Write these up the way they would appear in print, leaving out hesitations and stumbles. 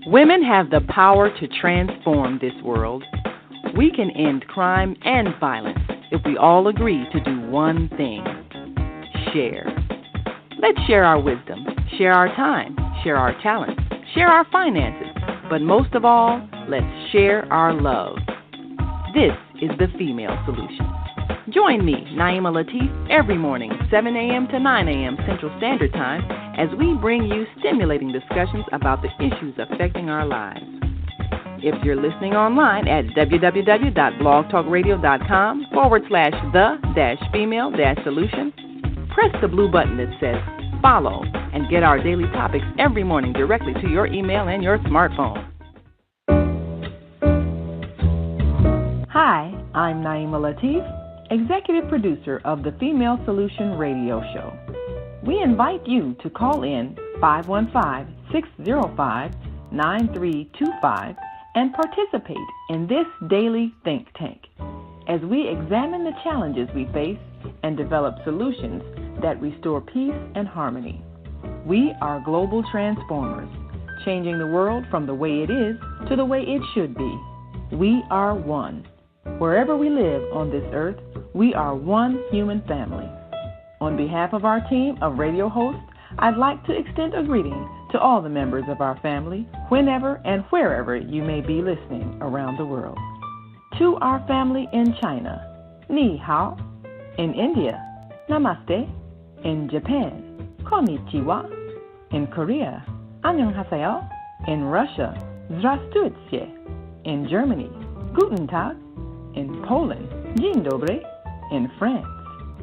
Women have the power to transform this world. We can end crime and violence if we all agree to do one thing: share. Let's share our wisdom, share our time, share our talents, share our finances, but most of all, let's share our love. This is the Female Solution. Join me, Naima Latif, every morning, 7 a.m. to 9 a.m. Central Standard Time, as we bring you stimulating discussions about the issues affecting our lives. If you're listening online at www.blogtalkradio.com/the-female-solution, press the blue button that says follow and get our daily topics every morning directly to your email and your smartphone. Hi, I'm Naima Latif, Executive Producer of the Female Solution Radio Show. We invite you to call in 515-605-9325 and participate in this daily think tank as we examine the challenges we face and develop solutions that restore peace and harmony. We are global transformers, changing the world from the way it is to the way it should be. We are one. Wherever we live on this earth, we are one human family. On behalf of our team of radio hosts, I'd like to extend a greeting to all the members of our family, whenever and wherever you may be listening around the world. To our family in China, Ni Hao. In India, Namaste. In Japan, Konnichiwa. In Korea, Annyeonghaseyo. In Russia, Здравствуйте. In Germany, Guten Tag. In Poland, Dzień dobry. In France,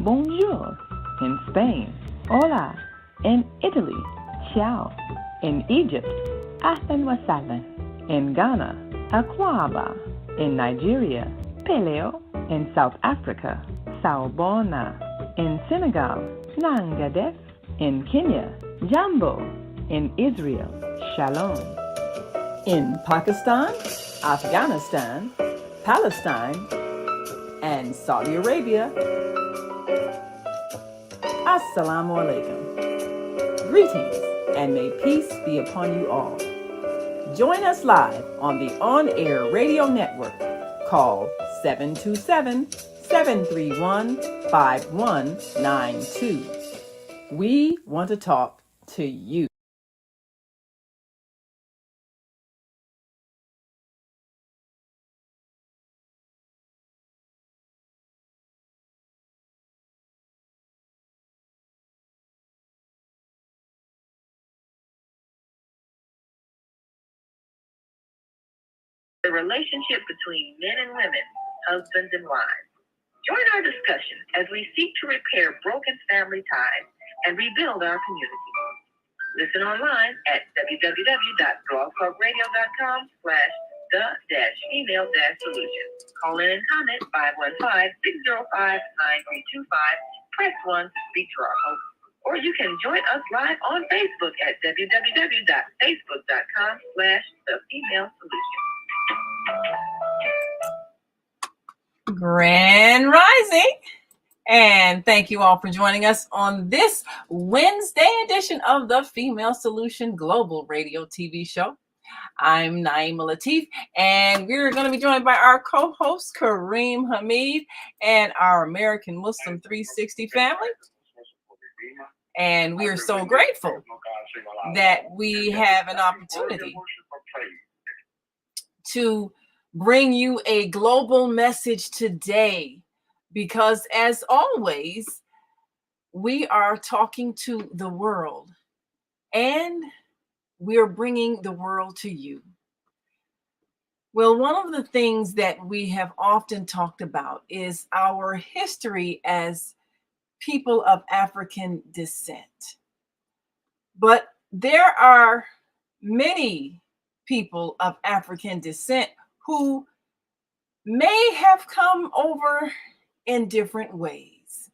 Bonjour. In Spain, Hola. In Italy, Ciao. In Egypt, Ahlan wa sahlan. In Ghana, Akwaba. In Nigeria, Peleo. In South Africa, Sawubona. In Senegal, Nangadef. In Kenya, Jambo. In Israel, Shalom. In Pakistan, Afghanistan, Palestine, and Saudi Arabia, Assalamu alaikum. Greetings, and may peace be upon you all. Join us live on the on-air radio network called 727-731-5192. We want to talk to you. The relationship between men and women, husbands and wives. Join our discussion as we seek to repair broken family ties and rebuild our community. Listen online at www.blogtalkradio.com/the-female-solution. Call in and comment 515-605-9325. Press 1 to speak to our host. Or you can join us live on Facebook at www.facebook.com/the-female-solution. Grand Rising, and thank you all for joining us on this Wednesday edition of the Female Solution Global Radio TV show. I'm Naima Latif, and we're going to be joined by our co-host Kareem Hamid and our American Muslim 360 family. And we are so grateful that we have an opportunity to bring you a global message today, because as always, we are talking to the world and we're bringing the world to you. Well, one of the things that we have often talked about is our history as people of African descent. But there are many people of African descent who may have come over in different ways.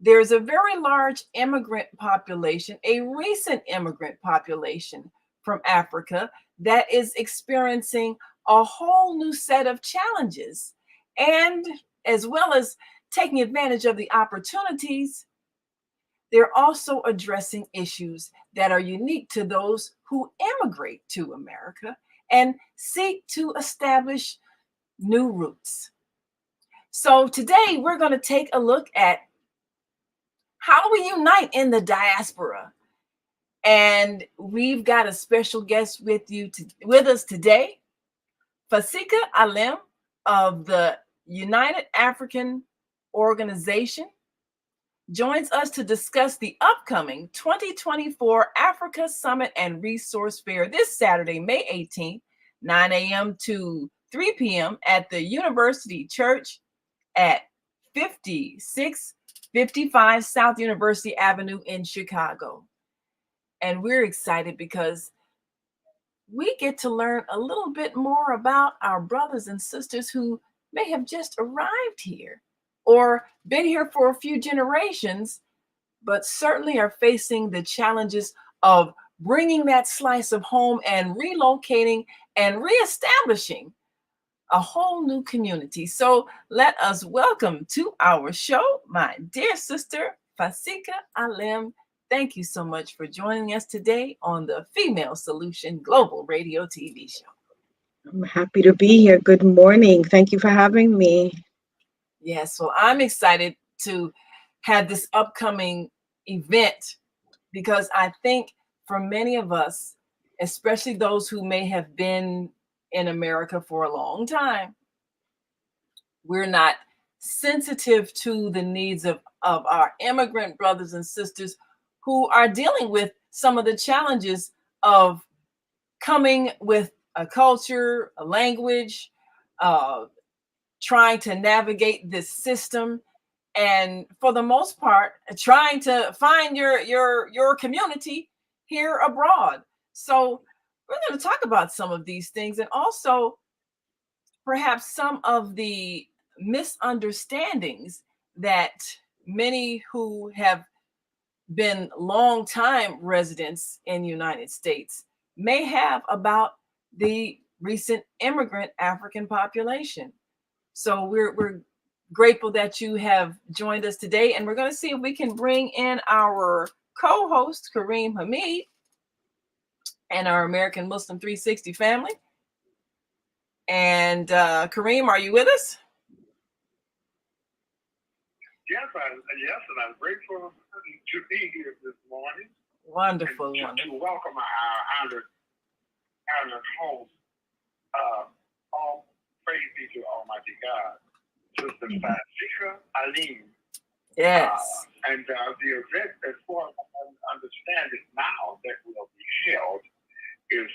There's a very large immigrant population, a recent immigrant population from Africa that is experiencing a whole new set of challenges, and as well as taking advantage of the opportunities, they're also addressing issues that are unique to those who immigrate to America and seek to establish new roots. So today we're going to take a look at how we unite in the diaspora. And we've got a special guest with us today, Fasika Alem of the United African Organization joins us to discuss the upcoming 2024 Africa Summit and Resource Fair this Saturday, May 18th, 9 a.m. to 3 p.m. at the University Church at 5655 South University Avenue in Chicago. And we're excited because we get to learn a little bit more about our brothers and sisters who may have just arrived here or been here for a few generations, but certainly are facing the challenges of bringing that slice of home and relocating and reestablishing a whole new community. So let us welcome to our show my dear sister, Fasika Alem. Thank you so much for joining us today on the Female Solution Global Radio TV show. I'm happy to be here. Good morning. Thank you for having me. Yes, well, I'm excited to have this upcoming event because I think for many of us, especially those who may have been in America for a long time, we're not sensitive to the needs of our immigrant brothers and sisters who are dealing with some of the challenges of coming with a culture, a language, trying to navigate this system, and for the most part, trying to find your community here abroad. So we're going to talk about some of these things and also perhaps some of the misunderstandings that many who have been long-time residents in the United States may have about the recent immigrant African population. So we're grateful that you have joined us today, and we're going to see if we can bring in our co-host, Kareem Hamid, and our American Muslim 360 family. And Kareem, are you with us? Yes, and I'm grateful to be here this morning. Wonderful, to welcome our honored host. All praise be to Almighty God, Sister Fasika Alem. Yes. And the event, as far as I understand it now, that will be held is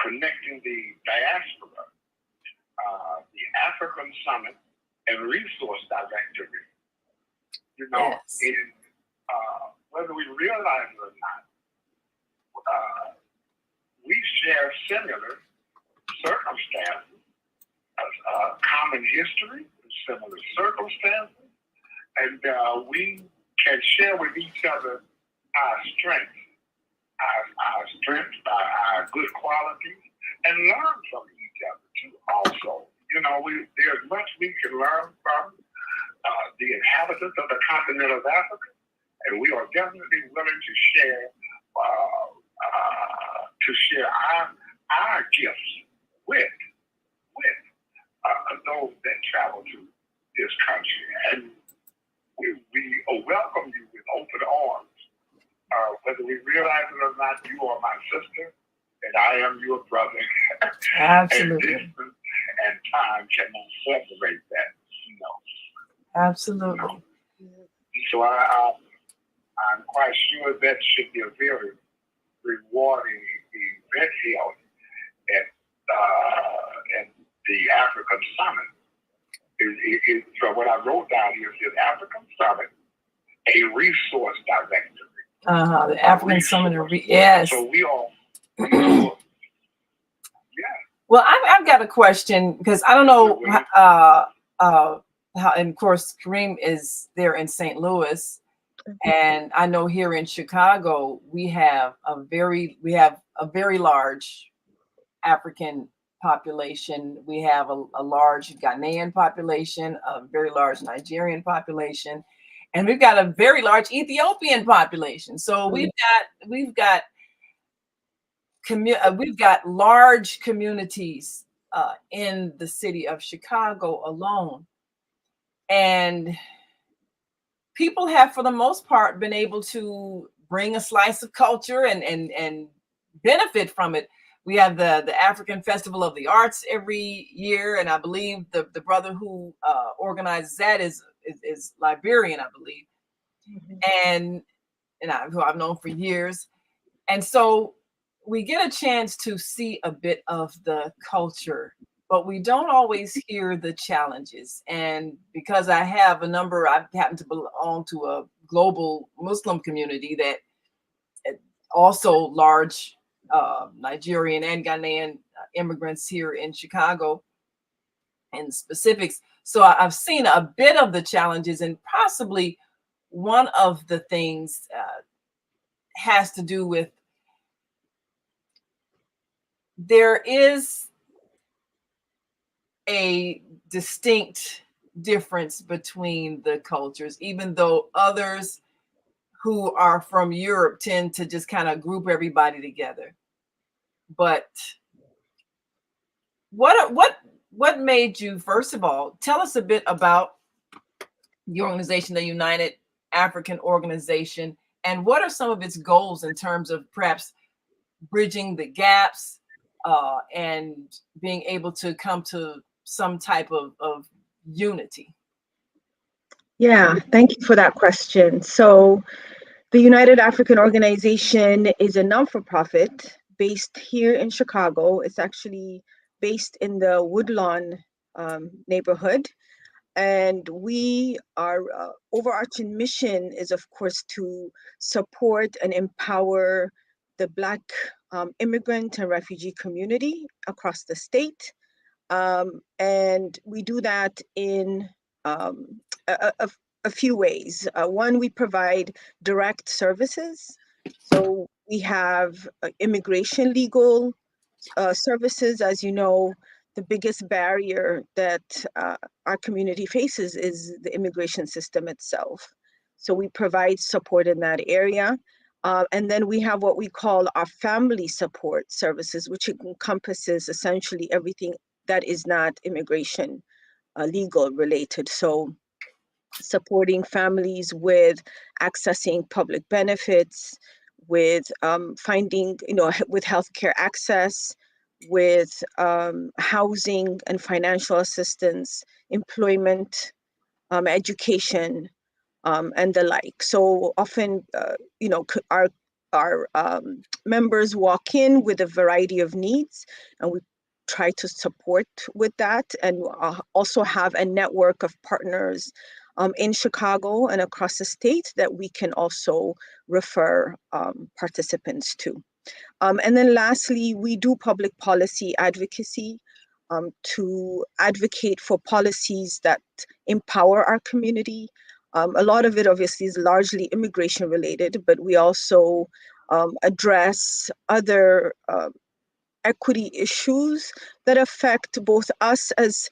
connecting the diaspora, the African Summit and Resource Directory. You know, yes. Whether we realize it or not, we share similar circumstances, common history, similar circumstances, and we can share with each other our strengths, our good qualities, and learn from each other too. Also, you know, there's much we can learn from the inhabitants of the continent of Africa, and we are definitely willing to share our gifts with those that travel to this country, and we welcome you with open arms. Whether we realize it or not, you are my sister, and I am your brother. Absolutely. And distance and time cannot separate that, you know. Absolutely. So I'm quite sure that should be a very rewarding event held at the African Summit. So what I wrote down here is African Summit, a resource directory. The African Summit, yes. So we all, yeah. Well, I've got a question because I don't know how, and of course, Kareem is there in St. Louis, and I know here in Chicago we have a very large African population. We have a large Ghanaian population, a very large Nigerian population, and we've got a very large Ethiopian population. So we've got large communities in the city of Chicago alone, and people have, for the most part, been able to bring a slice of culture and benefit from it. We have the African Festival of the Arts every year, and I believe the brother who organizes that is Liberian, I believe, and who I've known for years. And so we get a chance to see a bit of the culture, but we don't always hear the challenges. And because I happen to belong to a global Muslim community that also large Nigerian and Ghanaian immigrants here in Chicago and specifics. So I've seen a bit of the challenges, and possibly one of the things has to do with there is a distinct difference between the cultures, even though others who are from Europe tend to just kind of group everybody together. But what made you, first of all, tell us a bit about the organization, the United African Organization, and what are some of its goals in terms of perhaps bridging the gaps and being able to come to some type of unity? Yeah, thank you for that question. So the United African Organization is a non-for-profit based here in Chicago. It's actually based in the Woodlawn neighborhood. And our overarching mission is, of course, to support and empower the Black immigrant and refugee community across the state. And we do that in a few ways. One, we provide direct services. So we have immigration legal services. As you know, the biggest barrier that our community faces is the immigration system itself. So we provide support in that area. And then we have what we call our family support services, which encompasses essentially everything that is not immigration legal related. So supporting families with accessing public benefits, with finding, with healthcare access, with housing and financial assistance, employment, education, and the like. So often, our members walk in with a variety of needs, and we try to support with that, and also have a network of partners in Chicago and across the state that we can also refer participants to. And then lastly, we do public policy advocacy to advocate for policies that empower our community. A lot of it obviously is largely immigration related, but we also address other equity issues that affect both us as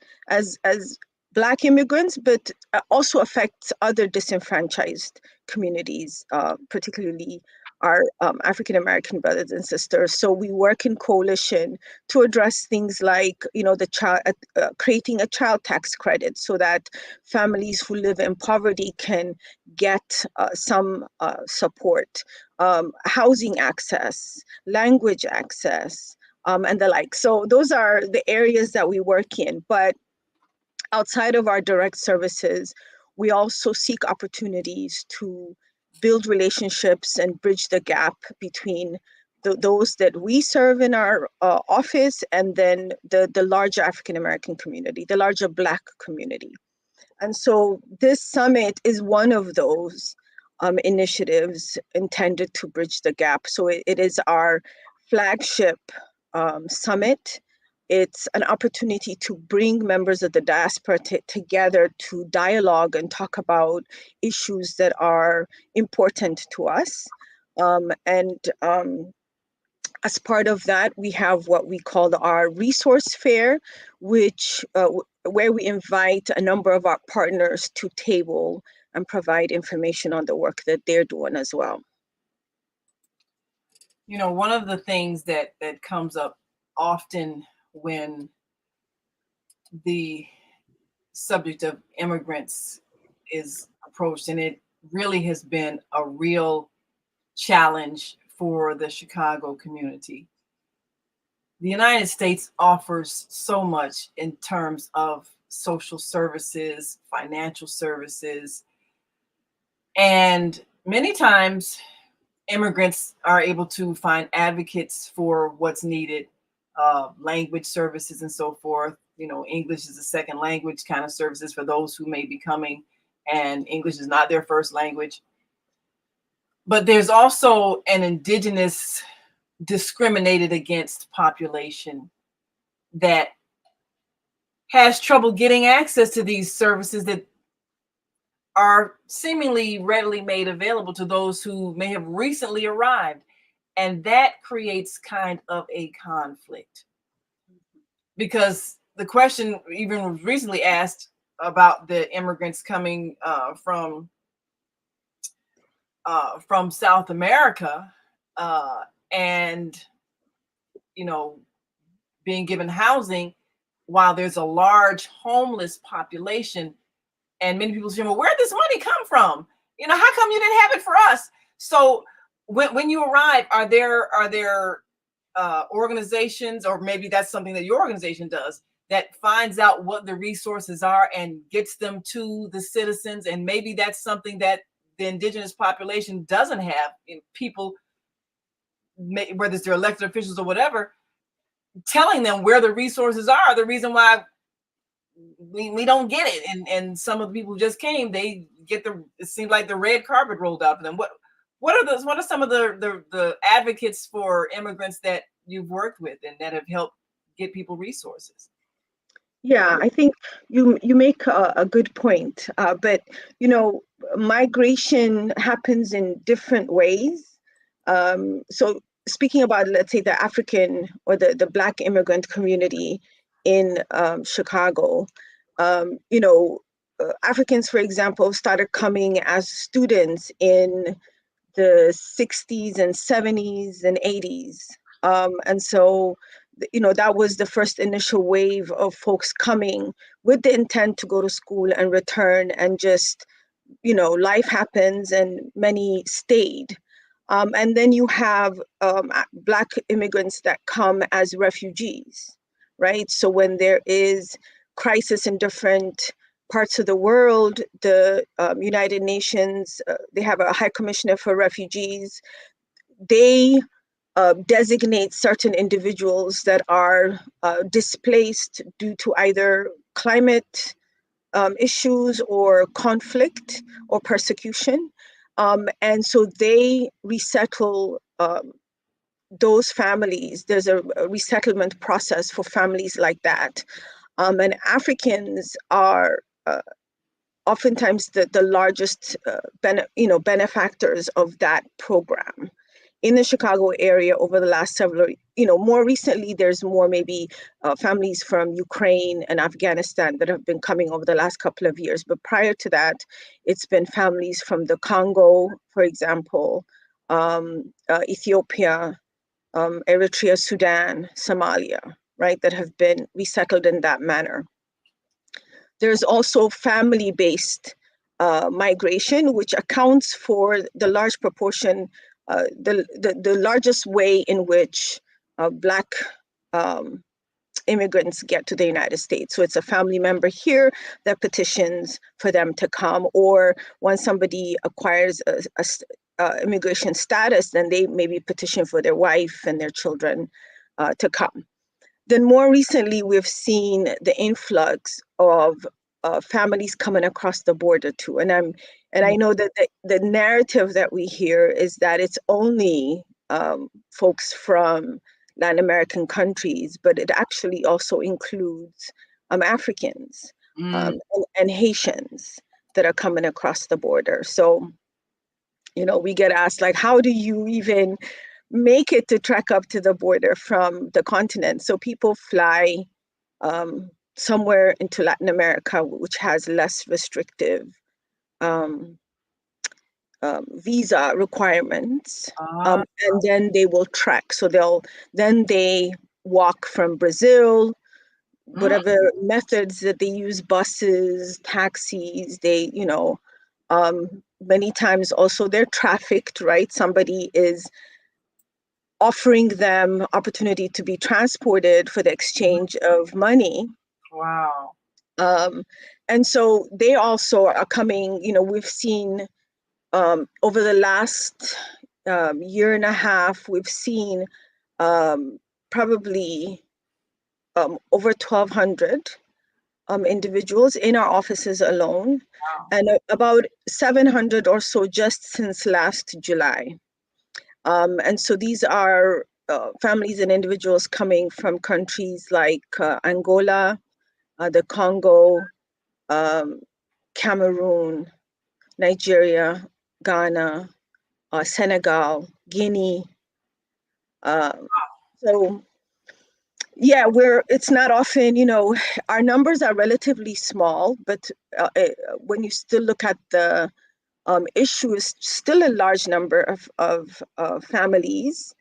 Black immigrants, but also affects other disenfranchised communities, particularly our African American brothers and sisters. So we work in coalition to address things like, the child creating a child tax credit so that families who live in poverty can get some support, housing access, language access, and the like. So those are the areas that we work in. But outside of our direct services, we also seek opportunities to build relationships and bridge the gap between those that we serve in our office and then the larger African American community, the larger Black community. And so this summit is one of those initiatives intended to bridge the gap. So it is our flagship summit. It's an opportunity to bring members of the diaspora together to dialogue and talk about issues that are important to us. As part of that, we have what we call our resource fair, which where we invite a number of our partners to table and provide information on the work that they're doing as well. You know, one of the things that comes up often when the subject of immigrants is approached, and it really has been a real challenge for the Chicago community. The United States offers so much in terms of social services, financial services, and many times immigrants are able to find advocates for what's needed, language services and so forth. You know, English is a second language kind of services for those who may be coming, and English is not their first language. But there's also an indigenous discriminated against population that has trouble getting access to these services that are seemingly readily made available to those who may have recently arrived. And that creates kind of a conflict, because the question even was recently asked about the immigrants coming from South America, and you know, being given housing while there's a large homeless population. And many people say, well, where'd this money come from? You know, how come you didn't have it for us? So when you arrive, are there organizations, or maybe that's something that your organization does, that finds out what the resources are and gets them to the citizens? And maybe that's something that the indigenous population doesn't have. People, whether it's their elected officials or whatever, telling them where the resources are. The reason why we don't get it, and some of the people who just came, they get it seems like the red carpet rolled out for them. What are some of the advocates for immigrants that you've worked with and that have helped get people resources? Yeah, I think you make a good point, but you know, migration happens in different ways. So speaking about, let's say, the African or the Black immigrant community in Chicago, you know, Africans, for example, started coming as students in the 60s and 70s and 80s. And so, you know, that was the first initial wave of folks coming with the intent to go to school and return, and just, you know, life happens and many stayed. And then you have Black immigrants that come as refugees, right? So when there is crisis in different parts of the world, the United Nations, they have a High Commissioner for Refugees. They designate certain individuals that are displaced due to either climate issues or conflict or persecution. And so they resettle those families. There's a resettlement process for families like that. And Africans are oftentimes the largest benefactors of that program. In the Chicago area over the last several, more recently, there's more maybe families from Ukraine and Afghanistan that have been coming over the last couple of years. But prior to that, it's been families from the Congo, for example, Ethiopia, Eritrea, Sudan, Somalia, right, that have been resettled in that manner. There's also family-based migration, which accounts for the large proportion, the largest way in which Black immigrants get to the United States. So it's a family member here that petitions for them to come, or when somebody acquires a immigration status, then they maybe petition for their wife and their children to come. Then more recently, we've seen the influx of families coming across the border too. And I know that the narrative that we hear is that it's only folks from Latin American countries, but it actually also includes Africans and Haitians that are coming across the border. So, we get asked, like, how do you even make it to trek up to the border from the continent? So people fly somewhere into Latin America, which has less restrictive visa requirements, Ah, and then they will trek. So they walk from Brazil, mm, whatever methods that they use, buses, taxis, they, many times also they're trafficked, right? Somebody is offering them opportunity to be transported for the exchange of money. wow. Um, and so they also are coming, we've seen over the last year and a half, we've seen probably over 1,200 individuals in our offices alone, Wow. and about 700 or so just since last July. And so these are families and individuals coming from countries like Angola, the Congo, um, Cameroon, Nigeria, Ghana, Senegal, Guinea. So yeah, it's not often, our numbers are relatively small, but when you still look at the issue, is still a large number of families.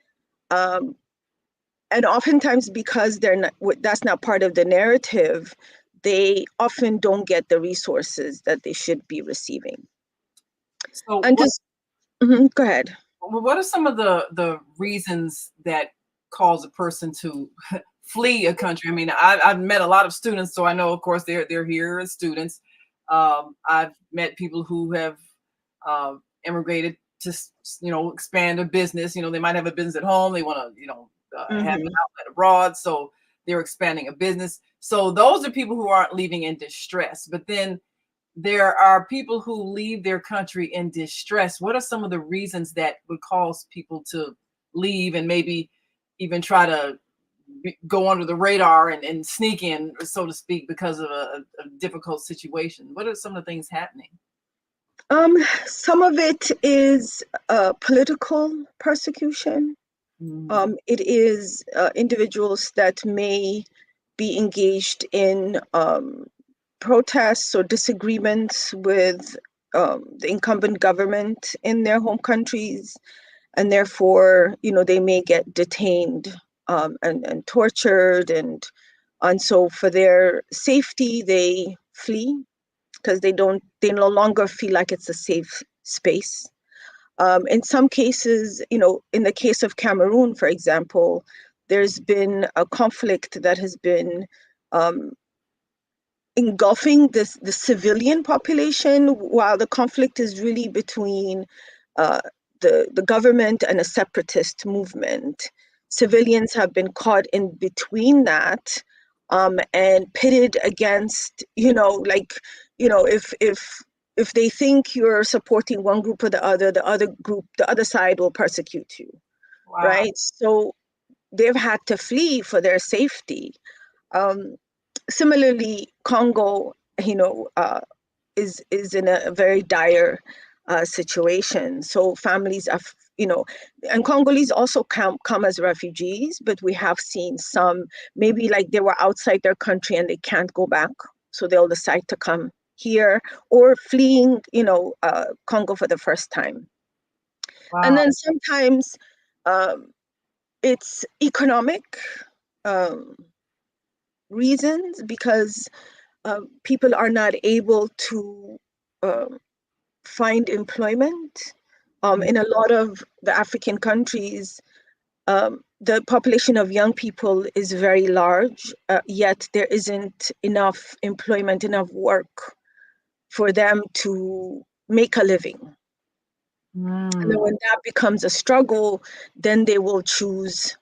Um, and oftentimes because that's not part of the narrative, they often don't get the resources that they should be receiving. So And just, go ahead. what are some of the reasons that cause a person to flee a country? I mean, I've met a lot of students, so I know, of course, they're here as students. I've met people who have immigrated to expand a business. They might have a business at home. They want to have an outlet abroad, so they're expanding a business. So those are people who aren't leaving in distress. But then there are people who leave their country in distress. What are some of the reasons that would cause people to leave and maybe even try to go under the radar and sneak in, so to speak, because of a difficult situation? What are some of the things happening? Some of it is political persecution. It is individuals that may be engaged in protests or disagreements with the incumbent government in their home countries, and therefore, they may get detained and tortured, and so for their safety, they flee because they no longer feel like it's a safe space. In some cases, in the case of Cameroon, for example, there's been a conflict that has been engulfing the civilian population, while the conflict is really between the government and a separatist movement. Civilians have been caught in between that, and pitted against, if they think you're supporting one group or the other side will persecute you, Wow. right? So they've had to flee for their safety. Similarly, Congo, is in a very dire situation. So families are, and Congolese also come as refugees, but we have seen some, maybe like they were outside their country and they can't go back, so they'll decide to come here, or fleeing, Congo for the first time. Wow. And then sometimes it's economic reasons, because people are not able to find employment. In a lot of the African countries, the population of young people is very large, yet there isn't enough employment, enough work for them to make a living. And then when that becomes a struggle, then they will choose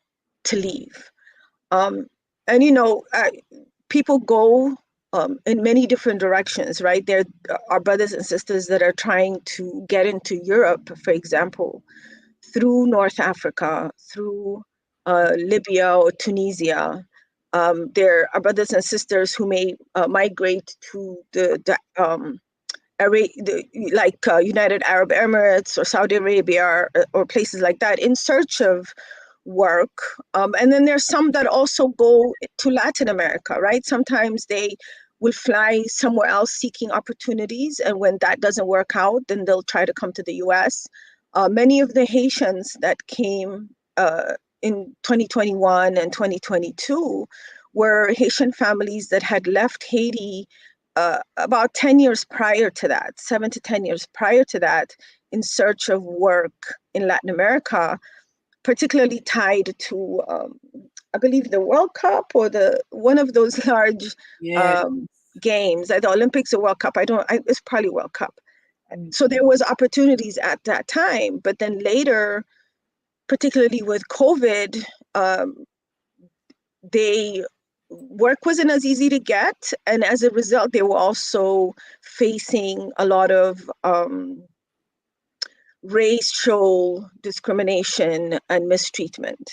to leave. And people go in many different directions, right? There are brothers and sisters that are trying to get into Europe, for example, through North Africa, through Libya or Tunisia. There are brothers and sisters who may migrate to United Arab Emirates or Saudi Arabia, or places like that, in search of work. And then there's some that also go to Latin America, right? Sometimes they will fly somewhere else seeking opportunities. And when that doesn't work out, then they'll try to come to the US. Many of the Haitians that came in 2021 and 2022 were Haitian families that had left Haiti about 10 years prior to that, 7 to 10 years prior to that, in search of work in Latin America, particularly tied to, I believe, the World Cup or one of those large games, the Olympics or World Cup. It's probably World Cup. So there was opportunities at that time, but then later, particularly with COVID, work wasn't as easy to get, and as a result, they were also facing a lot of racial discrimination and mistreatment.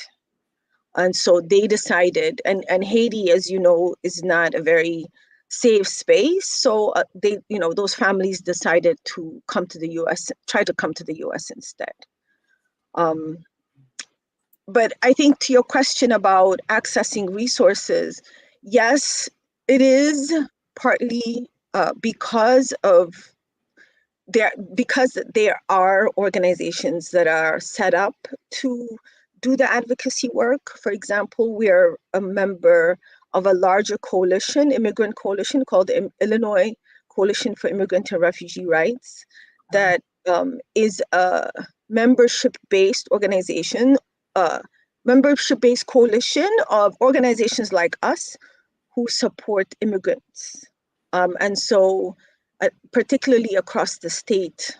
And so they decided, and Haiti, as you know, is not a very safe space. So those families decided to come to the US, try to come to the US instead. But I think to your question about accessing resources, yes, it is partly because there are organizations that are set up to do the advocacy work. For example, we are a member of a larger coalition, immigrant coalition called the Illinois Coalition for Immigrant and Refugee Rights, that is a membership-based organization, membership-based coalition of organizations like us who support immigrants. And so particularly across the state,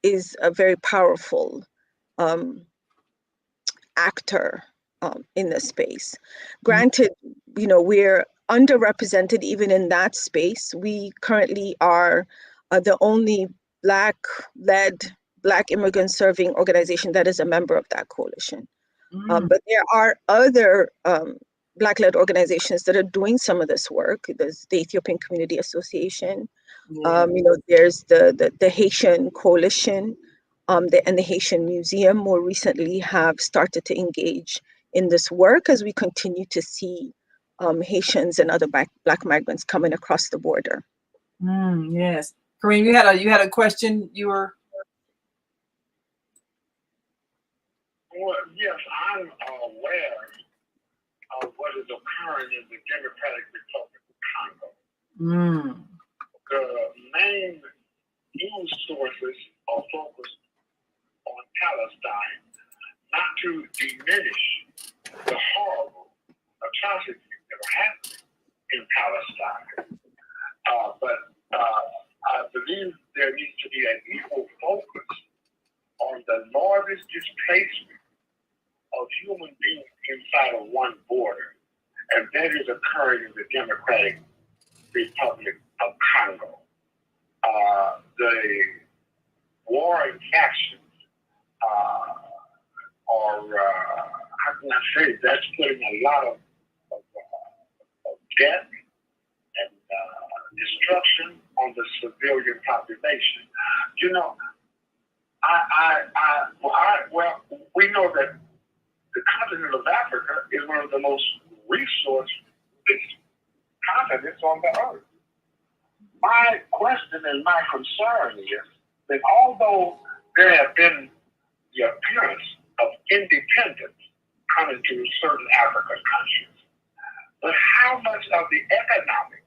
is a very powerful actor in this space. Granted, we're underrepresented even in that space. We currently are the only Black-led, Black immigrant serving organization that is a member of that coalition. But there are other Black-led organizations that are doing some of this work. There's the Ethiopian Community Association. There's the Haitian Coalition, and the Haitian Museum more recently have started to engage in this work as we continue to see Haitians and other Black migrants coming across the border. Yes, Kareem, you had a question. You were. Well, yes, I'm aware of what is occurring in the Democratic Republic of Congo. The main news sources are focused on Palestine, not to diminish the horrible atrocities that are happening in Palestine. But I believe there needs to be an equal focus on the largest displacement of human beings inside of one border, and that is occurring in the Democratic Republic of Congo. The warring factions are, how can I say, that's putting a lot of death and destruction on the civilian population. We know that the continent of Africa is one of the most resource-rich continents on the earth. My question and my concern is that although there have been the appearance of independence coming to certain African countries, but how much of the economic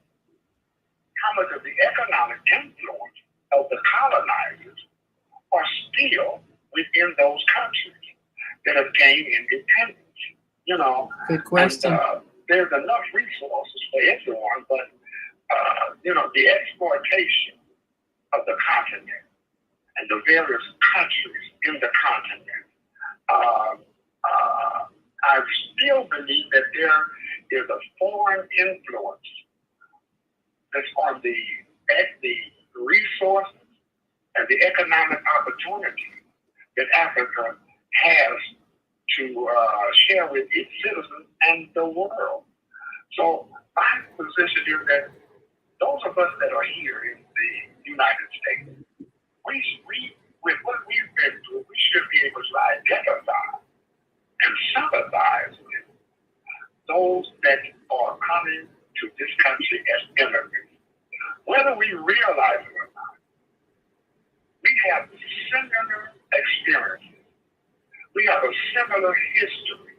influence of the colonizers are still within those countries that have gained independence? Good question. And, there's enough resources for everyone, but the exploitation of the continent and the various countries in the continent, I still believe that there is a foreign influence that's on the resources and the economic opportunity that Africa has to share with its citizens and the world. So my position is that those of us that are here in the United States, with what we've been through, we should be able to identify and sympathize with those that are coming to this country as immigrants. Whether we realize it or not, we have similar experiences. We have a similar history.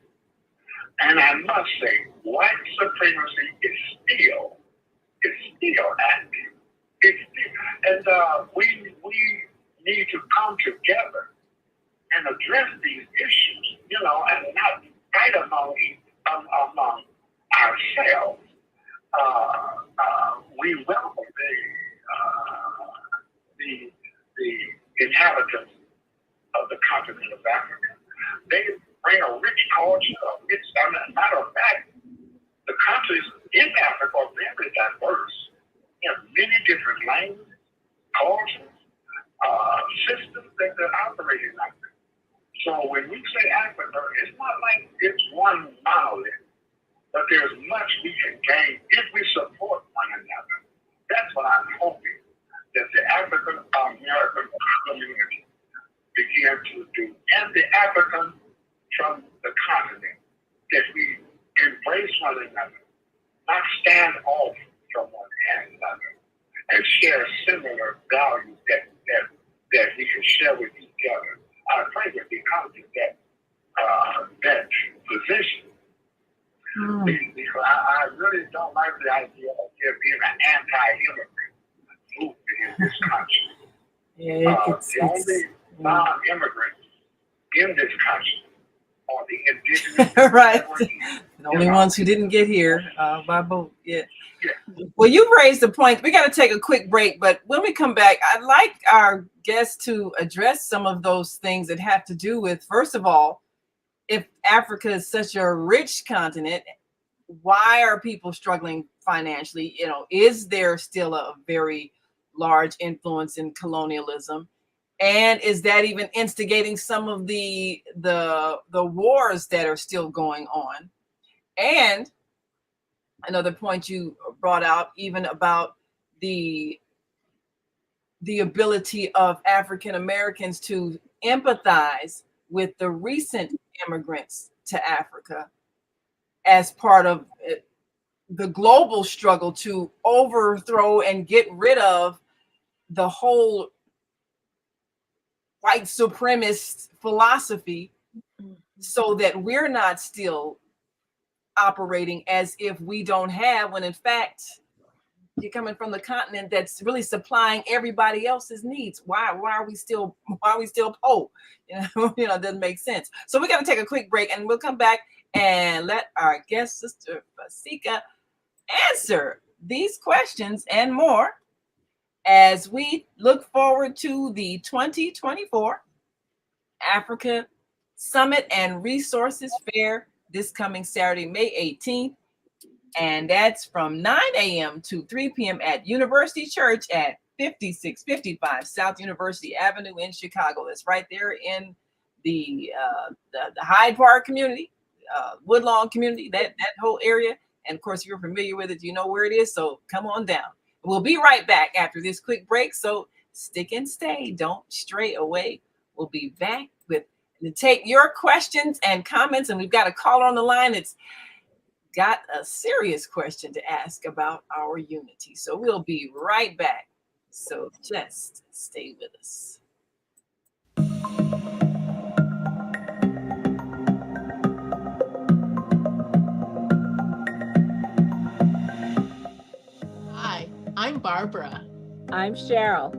And I must say, white supremacy is still active. And we need to come together and address these issues, and not fight among ourselves. We welcome the inhabitants of the continent of Africa. They bring a rich culture, matter of fact, the countries in Africa are very diverse. They have many different languages, cultures, systems that they're operating under. So when we say Africa, it's not like it's one monolith, but there's much we can gain if we support one another. That's what I'm hoping that the African American community begin to do, and the Africans from the continent, that we embrace one another, not stand off from one another, and share similar values that we can share with each other. I pray that we come to that position. Because I really don't like the idea of there being an anti-immigrant movement in this country. The only non-immigrants in this country are the indigenous. Right. The only ones who didn't get here by boat. Yeah. Well, you raised the point. We got to take a quick break, but when we come back, I'd like our guests to address some of those things that have to do with, first of all, if Africa is such a rich continent, why are people struggling financially? Is there still a very large influence in colonialism? And is that even instigating some of the wars that are still going on? And another point you brought out, even about the ability of African Americans to empathize with the recent immigrants to Africa as part of the global struggle to overthrow and get rid of the whole white supremacist philosophy, so that we're not still operating as if we don't have, when in fact you're coming from the continent that's really supplying everybody else's needs. Why are we still poor? It doesn't make sense. So we're going to take a quick break, and we'll come back and let our guest, Sister Fasika, answer these questions and more as we look forward to the 2024 Africa Summit and Resources Fair this coming Saturday, May 18th. And that's from 9 a.m. to 3 p.m. at University Church at 5655 South University Avenue in Chicago. That's right there in the Hyde Park community, Woodlawn community, that whole area. And of course, if you're familiar with it, you know where it is. So come on down. We'll be right back after this quick break. So stick and stay. Don't stray away. We'll be back to take your questions and comments. And we've got a caller on the line that's got a serious question to ask about our unity. So we'll be right back. So just stay with us. Hi, I'm Barbara. I'm Cheryl.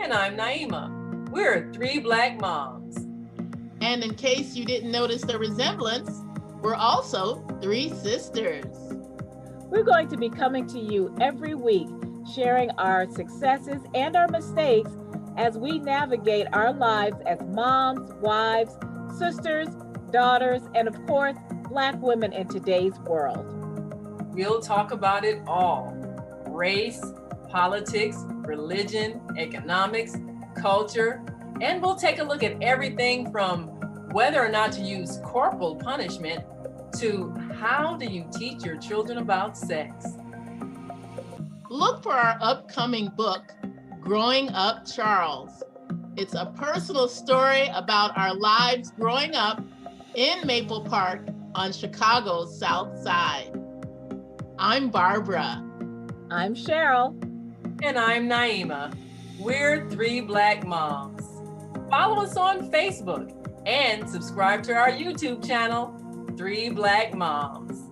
And I'm Naima. We're three Black moms. And in case you didn't notice the resemblance, we're also three sisters. We're going to be coming to you every week, sharing our successes and our mistakes as we navigate our lives as moms, wives, sisters, daughters, and of course, Black women in today's world. We'll talk about it all: race, politics, religion, economics, culture, and we'll take a look at everything from whether or not to use corporal punishment to how do you teach your children about sex. Look for our upcoming book, Growing Up Charles. It's a personal story about our lives growing up in Maple Park on Chicago's South Side. I'm Barbara. I'm Cheryl. And I'm Naima. We're three Black moms. Follow us on Facebook and subscribe to our YouTube channel, Three Black Moms.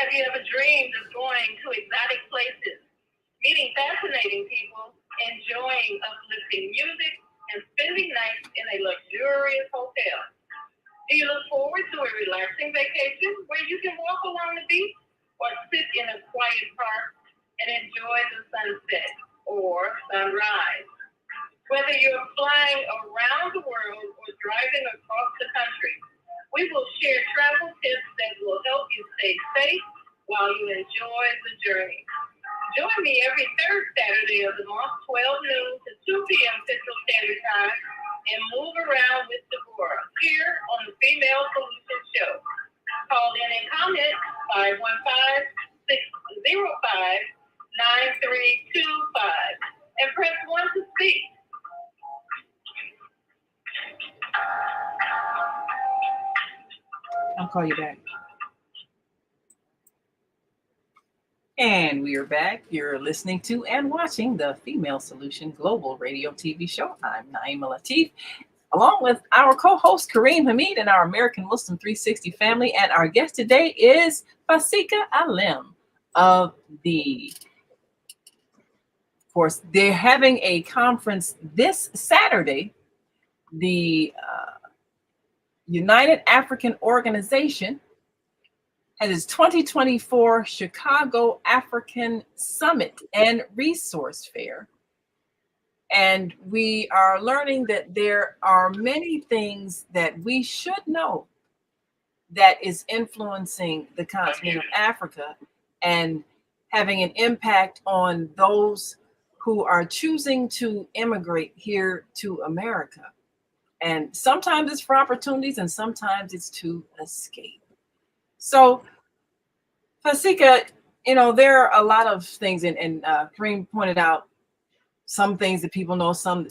Have you ever dreamed of going to exotic places, meeting fascinating people, enjoying uplifting music, and spending nights in a luxurious hotel? Do you look forward to a relaxing vacation where you can walk along the beach or sit in a quiet park and enjoy the sunset or sunrise? Whether you're flying around the world or driving across the country, we will share travel tips that will help you stay safe while you enjoy the journey. Join me every third Saturday of the month, 12 noon to 2 p.m. Central Standard Time, and move around with Deborah here on the Female Solution Show. Call in and comment 515-605-9325 and press 1 to speak. I'll call you back. And we are back. You're listening to and watching the Female Solution Global Radio TV show. I'm Naima Latif, along with our co-host Kareem Hamid and our American Muslim 360 family. And our guest today is Fasika Alem of of course, they're having a conference this Saturday. The United African Organization has its 2024 Chicago African Summit and Resource Fair. And we are learning that there are many things that we should know that is influencing the continent of Africa and having an impact on those who are choosing to immigrate here to America. And sometimes it's for opportunities and sometimes it's to escape. So, Fasika, there are a lot of things, and Kareem pointed out some things that people know, some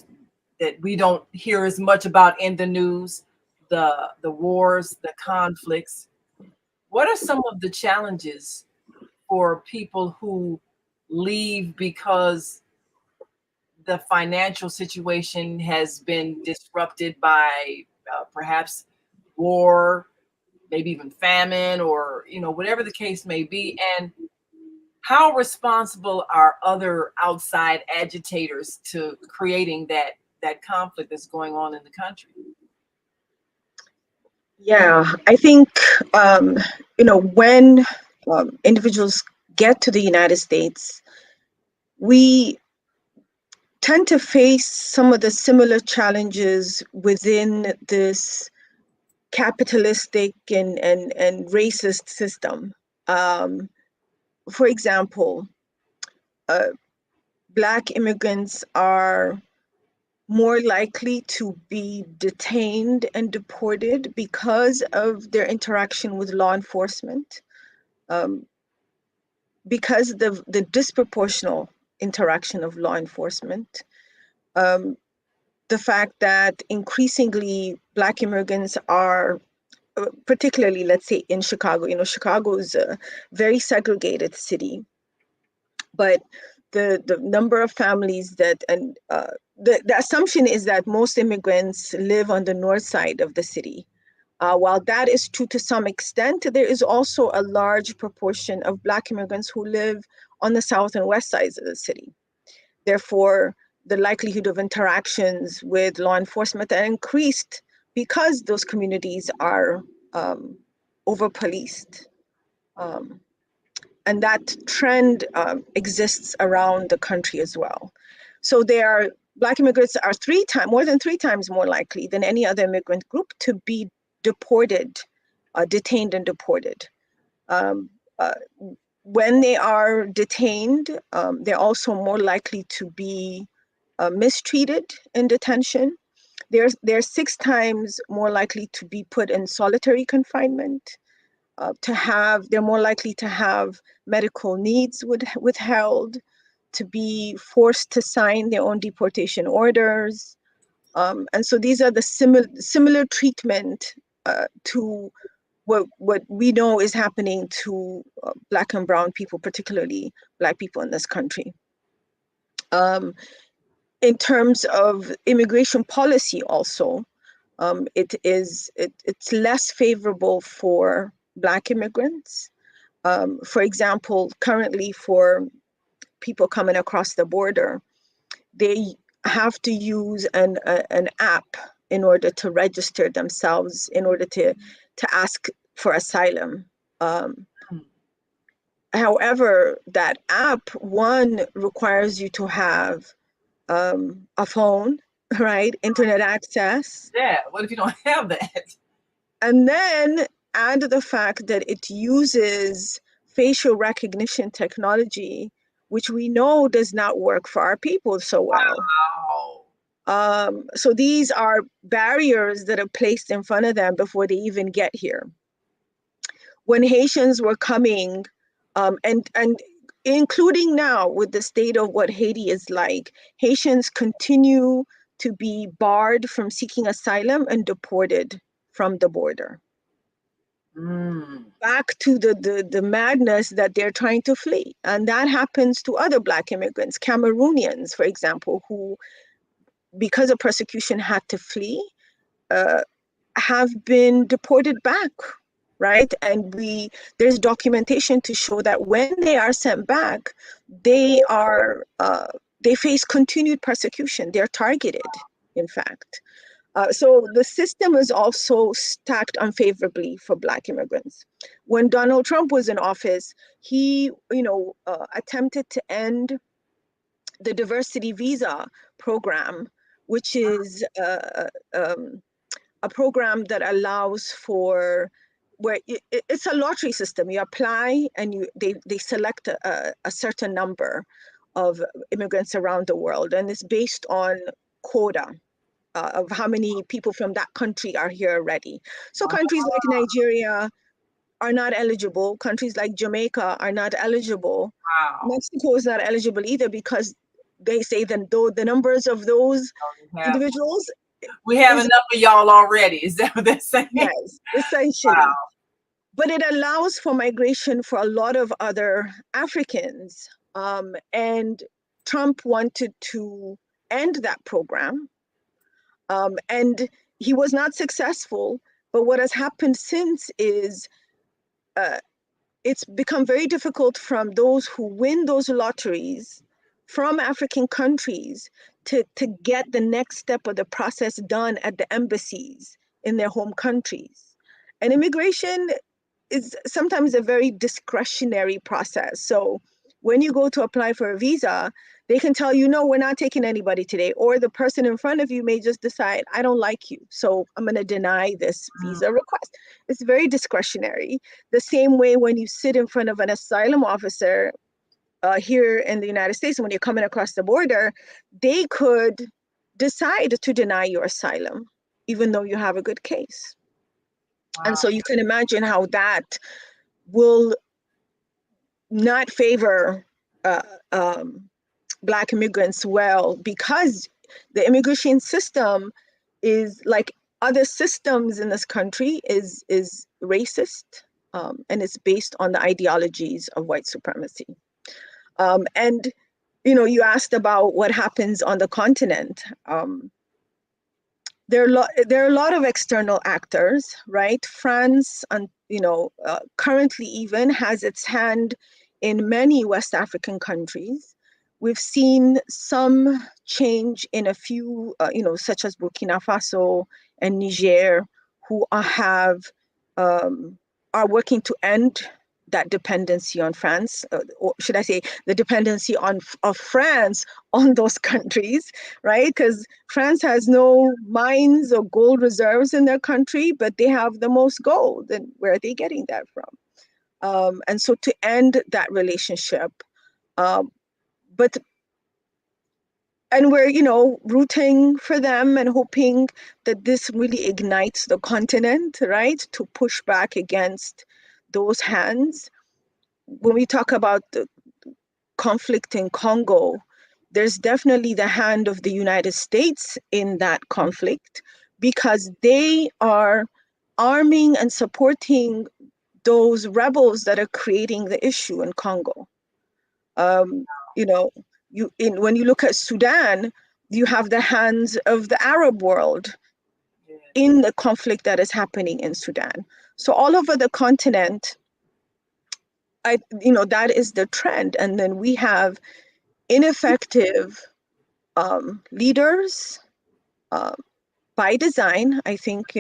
that we don't hear as much about in the news, the wars, the conflicts. What are some of the challenges for people who leave because the financial situation has been disrupted by perhaps war, maybe even famine, or whatever the case may be? And how responsible are other outside agitators to creating that conflict that's going on in the country? Yeah, I think when individuals get to the United States, we tend to face some of the similar challenges within this capitalistic and racist system. For example, Black immigrants are more likely to be detained and deported because of their interaction with law enforcement, because of the disproportional interaction of law enforcement. The fact that increasingly Black immigrants are, particularly, let's say in Chicago, Chicago is a very segregated city, but the number of families that, and the assumption is that most immigrants live on the north side of the city. While that is true to some extent, there is also a large proportion of Black immigrants who live on the south and west sides of the city. Therefore, the likelihood of interactions with law enforcement are increased because those communities are over-policed. And that trend exists around the country as well. So Black immigrants are more than three times more likely than any other immigrant group to be deported, detained and deported. When they are detained, they're also more likely to be mistreated in detention. they're 6 times more likely to be put in solitary confinement, they're more likely to have medical needs withheld, to be forced to sign their own deportation orders. And so these are the similar treatment to what we know is happening to Black and brown people, particularly Black people in this country. In terms of immigration policy also, it's less favorable for Black immigrants. For example, currently for people coming across the border, they have to use an app in order to register themselves, in order to ask for asylum. However, that app, one, requires you to have a phone, right? Internet access. Yeah, what if you don't have that? And then add the fact that it uses facial recognition technology, which we know does not work for our people so well. Wow. So these are barriers that are placed in front of them before they even get here. When Haitians were coming, and including now with the state of what Haiti is like, Haitians continue to be barred from seeking asylum and deported from the border. Back to the madness that they're trying to flee. And that happens to other Black immigrants, Cameroonians, for example, who, because of persecution, had to flee, have been deported back, right? And there's documentation to show that when they are sent back, they face continued persecution. They're targeted, in fact. So the system is also stacked unfavorably for Black immigrants. When Donald Trump was in office, he, attempted to end the diversity visa program, which is a program that allows for where it's a lottery system. You apply and they select a certain number of immigrants around the world, and it's based on quota. Of how many people from that country are here already. So countries like Nigeria are not eligible. Countries like Jamaica are not eligible. Wow. Mexico is not eligible either because they say that the numbers of those individuals. We have enough of y'all already. Is that what they're saying? Yes, essentially. Wow. But it allows for migration for a lot of other Africans. And Trump wanted to end that program. And he was not successful. But what has happened since is it's become very difficult from those who win those lotteries from African countries to get the next step of the process done at the embassies in their home countries. And immigration is sometimes a very discretionary process. So when you go to apply for a visa, they can tell you, no, we're not taking anybody today. Or the person in front of you may just decide, I don't like you, so I'm going to deny this visa request. It's very discretionary. The same way when you sit in front of an asylum officer here in the United States, when you're coming across the border, they could decide to deny your asylum, even though you have a good case. Wow. And so you can imagine how that will not favor Black immigrants well, because the immigration system is, like other systems in this country, is racist, and it's based on the ideologies of white supremacy. And you asked about what happens on the continent. There are a lot of external actors, right? France, currently even has its hand in many West African countries. We've seen some change in a few, such as Burkina Faso and Niger, who are working to end that dependency on France, or should I say the dependency of France on those countries, right? Because France has no mines or gold reserves in their country, but they have the most gold. And where are they getting that from? And so to end that relationship, but and we're, you know, rooting for them and hoping that this really ignites the continent, right, to push back against those hands. When we talk about the conflict in Congo, there's definitely the hand of the United States in that conflict, because they are arming and supporting those rebels that are creating the issue in Congo. You know, when you look at Sudan, you have the hands of the Arab world in the conflict that is happening in Sudan. So all over the continent, that is the trend. And then we have ineffective leaders by design. I think,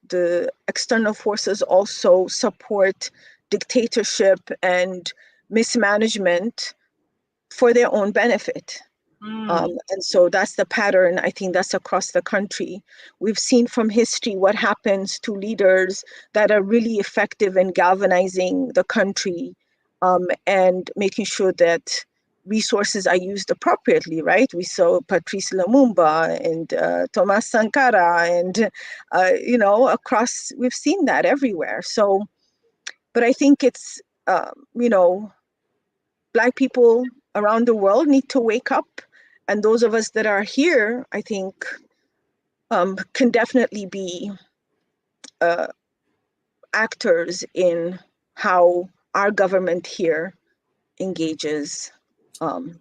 the external forces also support dictatorship and mismanagement for their own benefit. And so that's the pattern. I think that's across the country. We've seen from history what happens to leaders that are really effective in galvanizing the country, and making sure that resources are used appropriately, right? We saw Patrice Lumumba and Thomas Sankara and, across, we've seen that everywhere. So, but I think it's, Black people around the world need to wake up. And those of us that are here, I think, can definitely be actors in how our government here engages on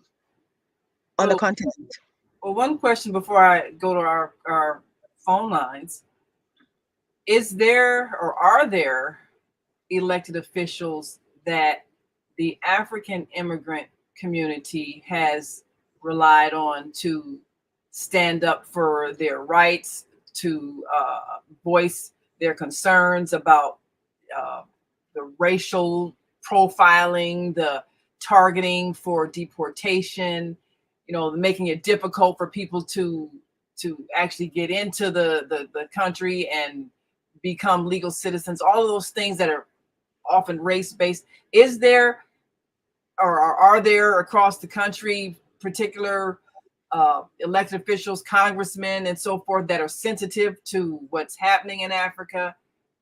the continent. Well, one question before I go to our phone lines. Is there or are there elected officials that the African immigrant community has relied on to stand up for their rights, to voice their concerns about the racial profiling, the targeting for deportation, making it difficult for people to actually get into the country and become legal citizens, all of those things that are often race-based? Is there or are there across the country particular elected officials, congressmen and so forth that are sensitive to what's happening in Africa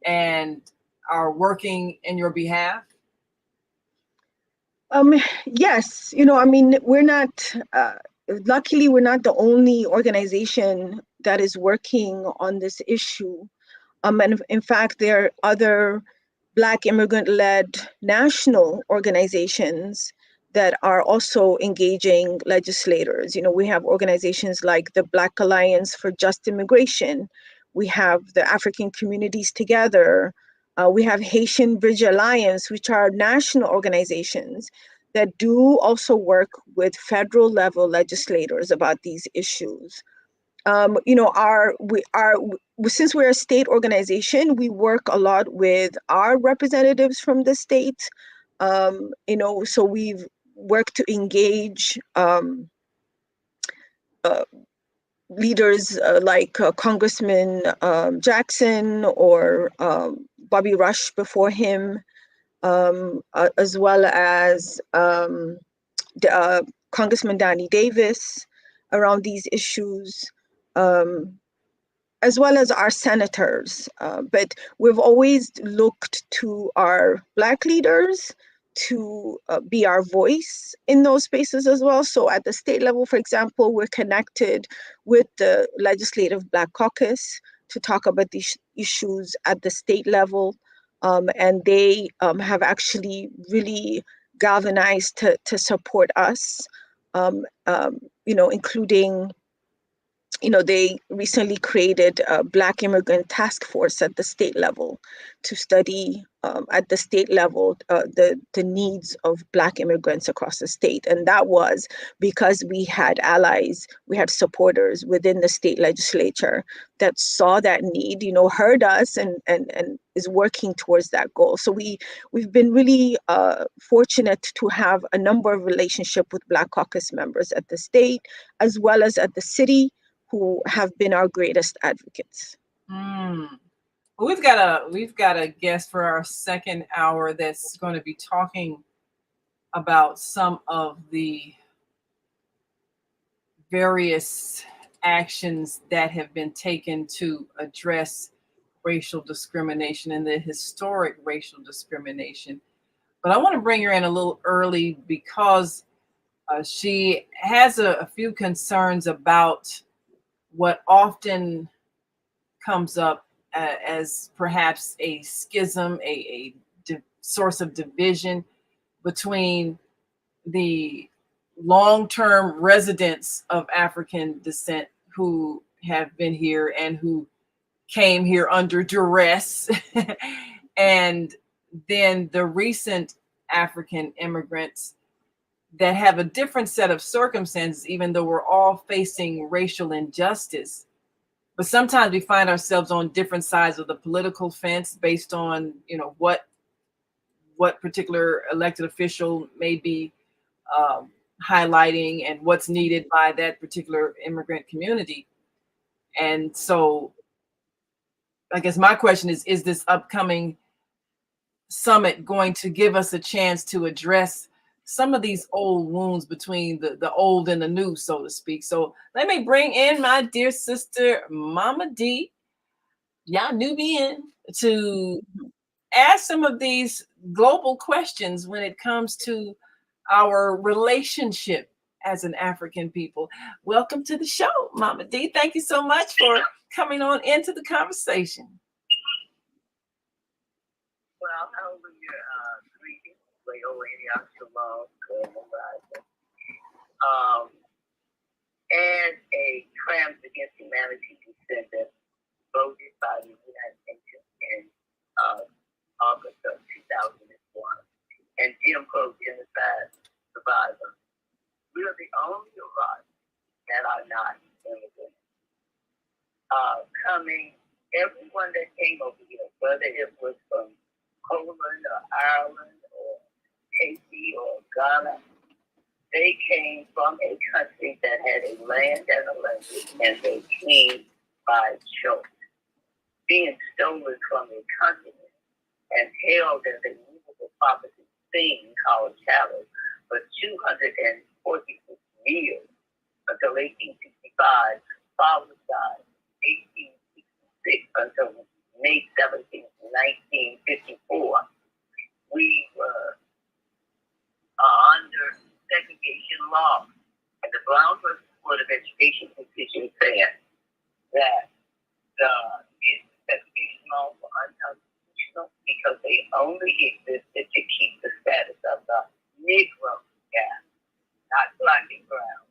and are working in your behalf? Yes, we're not, luckily we're not the only organization that is working on this issue. And in fact, there are other Black immigrant-led national organizations that are also engaging legislators. We have organizations like the Black Alliance for Just Immigration. We have the African Communities Together. We have Haitian Bridge Alliance, which are national organizations that do also work with federal level legislators about these issues. Since we're a state organization, we work a lot with our representatives from the state. So we've worked to engage leaders like Congressman Jackson or Bobby Rush before him, as well as Congressman Danny Davis around these issues, as well as our senators. But we've always looked to our Black leaders to be our voice in those spaces as well. So at the state level, for example, we're connected with the Legislative Black Caucus to talk about these issues at the state level. And they have actually really galvanized to support us, including, they recently created a Black Immigrant Task Force at the state level to study at the state level the needs of Black immigrants across the state. And that was because we had allies, we had supporters within the state legislature that saw that need, heard us and is working towards that goal. So we've been really fortunate to have a number of relationships with Black Caucus members at the state as well as at the city, who have been our greatest advocates. Well, we've got a guest for our second hour that's going to be talking about some of the various actions that have been taken to address racial discrimination and the historic racial discrimination. But I want to bring her in a little early because she has a few concerns about what often comes up as perhaps a schism, a source of division between the long-term residents of African descent who have been here and who came here under duress, and then the recent African immigrants that have a different set of circumstances, even though we're all facing racial injustice. But sometimes we find ourselves on different sides of the political fence based on, what particular elected official may be highlighting and what's needed by that particular immigrant community. And so I guess my question is this upcoming summit going to give us a chance to address some of these old wounds between the old and the new, so to speak? So let me bring in my dear sister, Mama D, Ya Nubian, to ask some of these global questions when it comes to our relationship as an African people. Welcome to the show, Mama D. Thank you so much for coming on into the conversation. Well, hallelujah, greetings, Leolia, Shalom, as a Crimes Against Humanity descendant voted by the United Nations in August of 2001, and Jim Crow genocide survivor, we are the only of us that are not immigrants. Everyone that came over here, whether it was from Poland or Ireland or Haiti or Ghana, they came from a country that had a land and a language, and they came by choice, being stolen from a continent and held as a movable property thing called chattel for 246 years until 1865, followed by 1866 until May 17, 1954. We were under segregation law, and the Brown versus Board of Education decision said that the segregation laws were unconstitutional because they only existed to keep the status of the Negro down, not black and brown,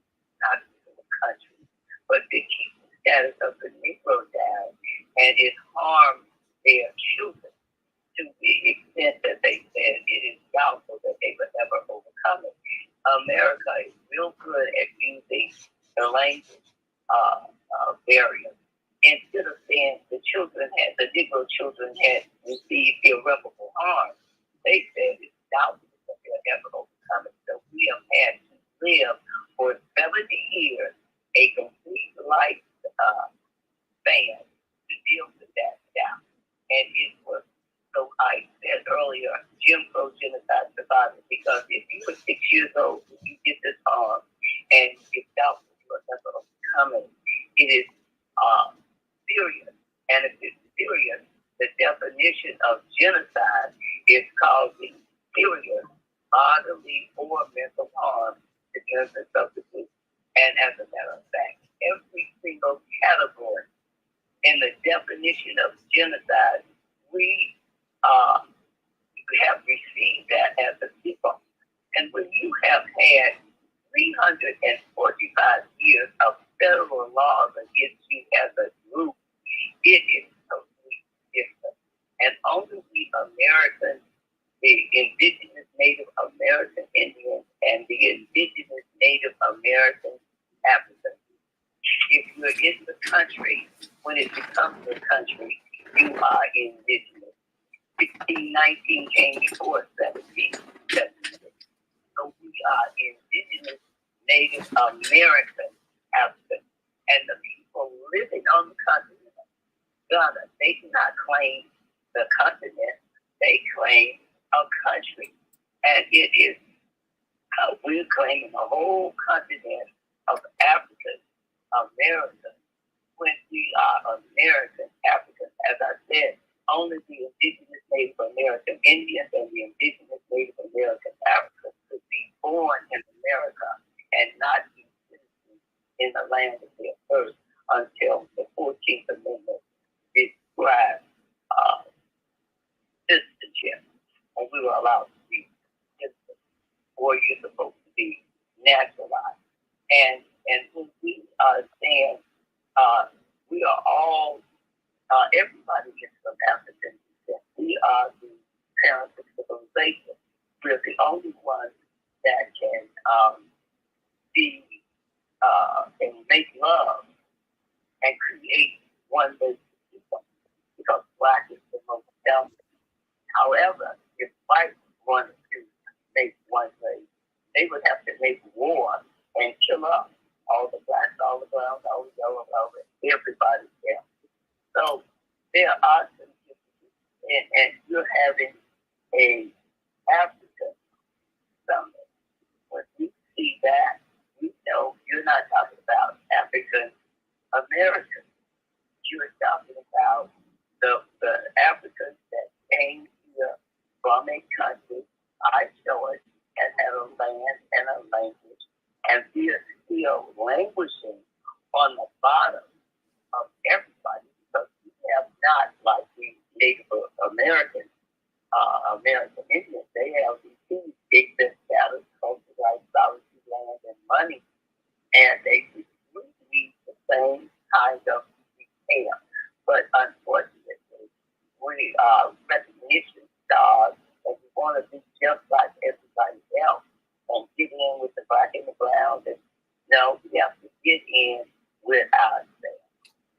not in the country, but to keep the status of the Negro down, and it harmed their children to the extent that they said it is doubtful that they would ever overcome it. America is real good at using the language barrier. Instead of saying the Negro children had received irreparable harm, they said it's doubtful that they'll ever overcome it. So we have had to live for 70 years a complete life span to deal with that now. And it was, so I said earlier, Jim Crow genocide survivors, because if you were 6 years old when you get this harm and you doubt that you will never overcome it, it is serious. And if it's serious, the definition of genocide is causing serious bodily or mental harm to innocent subjects. And as a matter of fact, every single category in the definition of genocide, we have received that as a people. And when you have had 345 years of federal laws against you as a group, it is totally different. And only the Americans, the indigenous Native American Indians, and the indigenous Native American Africans, if you're in the country, when it becomes a country, you are indigenous. 1619 came before 1776. So we are indigenous Native American Africans. And the people living on the continent of Ghana, they do not claim the continent, they claim a country. And it is, we're claiming a whole continent of Africa America when we are American Africans. As I said, only the indigenous Native American Indians and the indigenous Native American Africans could be born in America and not be citizens in the land of their birth until the 14th Amendment describes citizenship. And we were allowed to be citizens, or you're supposed to be naturalized. And when we are saying we are all, everybody is from African descent. We are the parents of civilization. We're the only ones that can be and make love and create one basic people, because Black is the most selfish. However, if whites wanted to make one race, they would have to make war and kill up all the Blacks, all the browns, all the yellow, everybody else. So there are some differences, and you're having a African summit. When we see that, we know you're not talking about African Americans. You're talking about the Africans that came here from a country by choice and had a land and a language, and we are still languishing on the bottom of everybody, because we have not, like the Native American American Indians, they have received ignorant status, culture, rights, sovereignty, land, and money, and they need the same kind of care. But unfortunately, we are recognition stars, and we want to be just like everybody else and get in with the Black and the brown. And no, we have to get in with ourselves.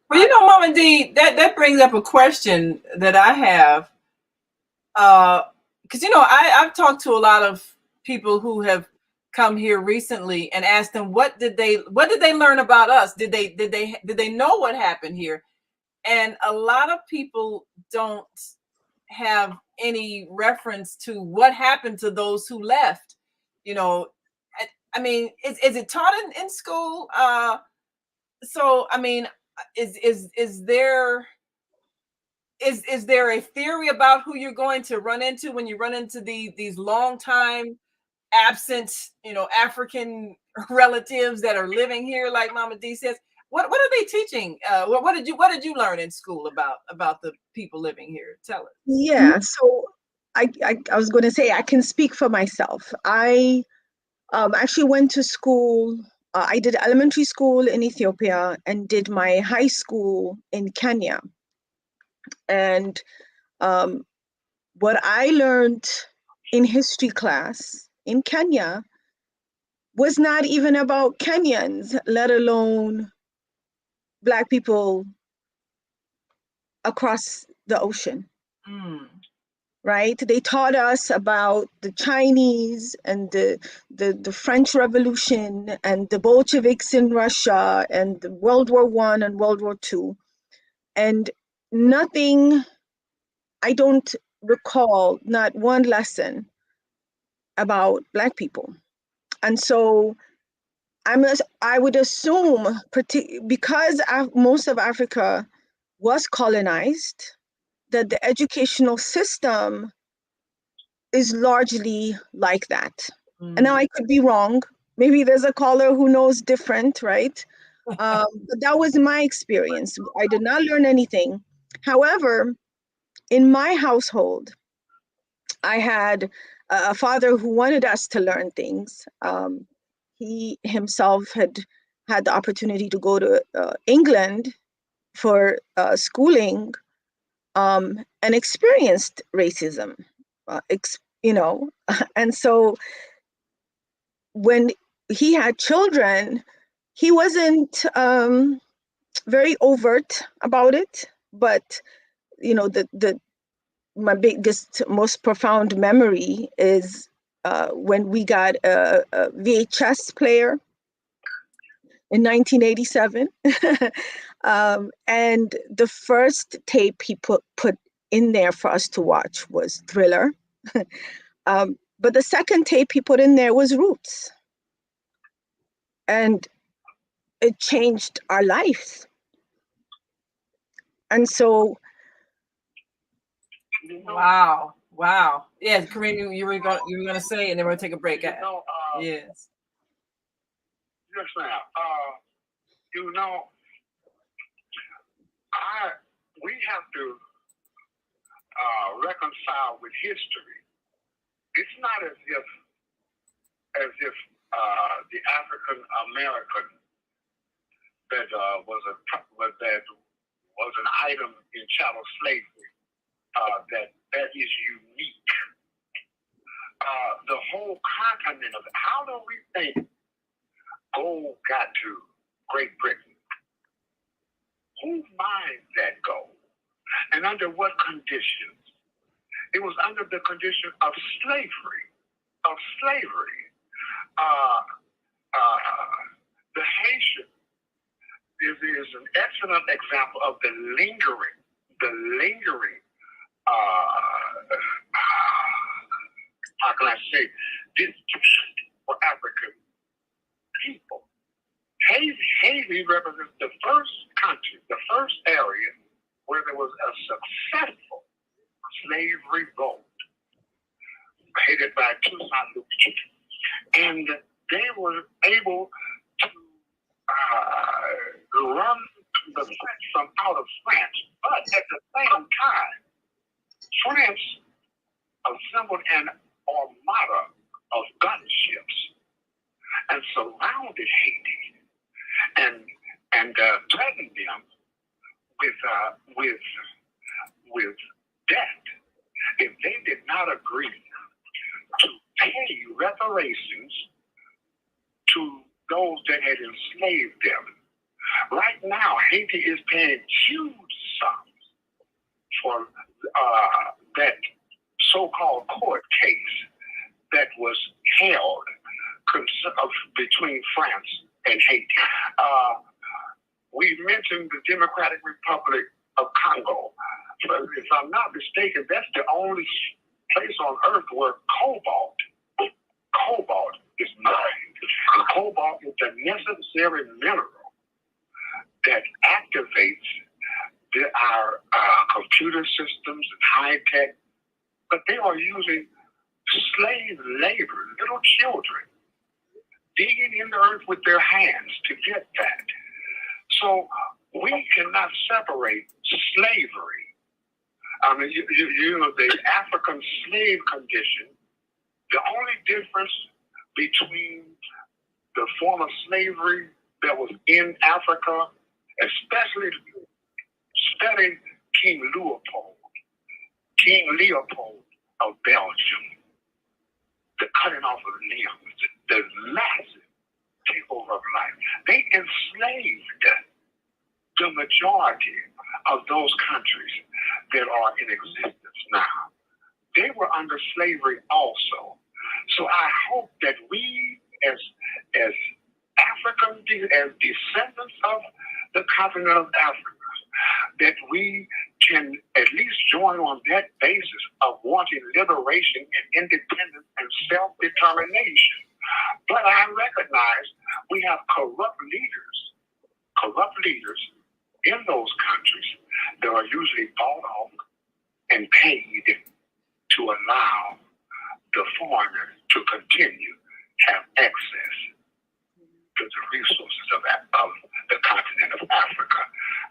Well, you know, Mama D, that brings up a question that I have. Because, you know, I've talked to a lot of people who have come here recently and asked them, what did they learn about us? Did they know what happened here? And a lot of people don't have any reference to what happened to those who left. You know, I mean, is it taught in school? So, I mean, is there a theory about who you're going to run into when you run into these long time absent, you know, African relatives that are living here, like Mama D says? What are they teaching? What did you learn in school about the people living here? Tell us. Yeah, so I was going to say I can speak for myself. I actually went to school. I did elementary school in Ethiopia and did my high school in Kenya. And what I learned in history class in Kenya was not even about Kenyans, let alone Black people across the ocean. Right? They taught us about the Chinese and the French Revolution and the Bolsheviks in Russia and the World War I and World War II. And nothing, I don't recall, not one lesson about Black people. And so I would assume, because most of Africa was colonized, that the educational system is largely like that. And now I could be wrong. Maybe there's a caller who knows different, right? But that was my experience. I did not learn anything. However, in my household, I had a father who wanted us to learn things. He himself had the opportunity to go to England for schooling, and experienced racism, you know. And so when he had children, he wasn't very overt about it, but you know, my biggest, most profound memory is when we got a VHS player in 1987. And the first tape he put in there for us to watch was Thriller. But the second tape he put in there was Roots. And it changed our lives. And so, wow. Yeah, Corinne, you were gonna say, and then we'll take a break. Yes. Yes, ma'am. We have to reconcile with history. It's not as if the African American that was an item in chattel slavery that is unique. The whole continent of how do we think gold got to Great Britain? Who mined that gold? And under what conditions? It was under the condition of slavery. The Haitian is an excellent example of the lingering how can I say, distinct for African people. Haiti represents the first country, the first area where there was a successful slave revolt headed by Toussaint Louverture. And they were able to run the French from out of France. But at the same time, France assembled an armada of gunships and surrounded Haiti and threatened them with death if they did not agree to pay reparations to those that had enslaved them. Right now, Haiti is paying huge sums for that so-called court case that was held between France and Haiti. We mentioned the Democratic Republic of Congo. If I'm not mistaken, that's the only place on earth where cobalt is mined. And cobalt is the necessary mineral that activates our computer systems and high tech, but they are using slave labor, little children, digging in the earth with their hands to get that. So we cannot separate slavery. I mean, the African slave condition, the only difference between the form of slavery that was in Africa, especially studying King Leopold of Belgium, the cutting off of limbs, the massive takeover of life. They enslaved the majority of those countries that are in existence now. They were under slavery also. So I hope that we as African, as descendants of the continent of Africa, that we can at least join on that basis of wanting liberation and independence and self-determination. But I recognize we have corrupt leaders in those countries that are usually bought off and paid to allow the foreigner to continue to have access to the resources of the continent of Africa.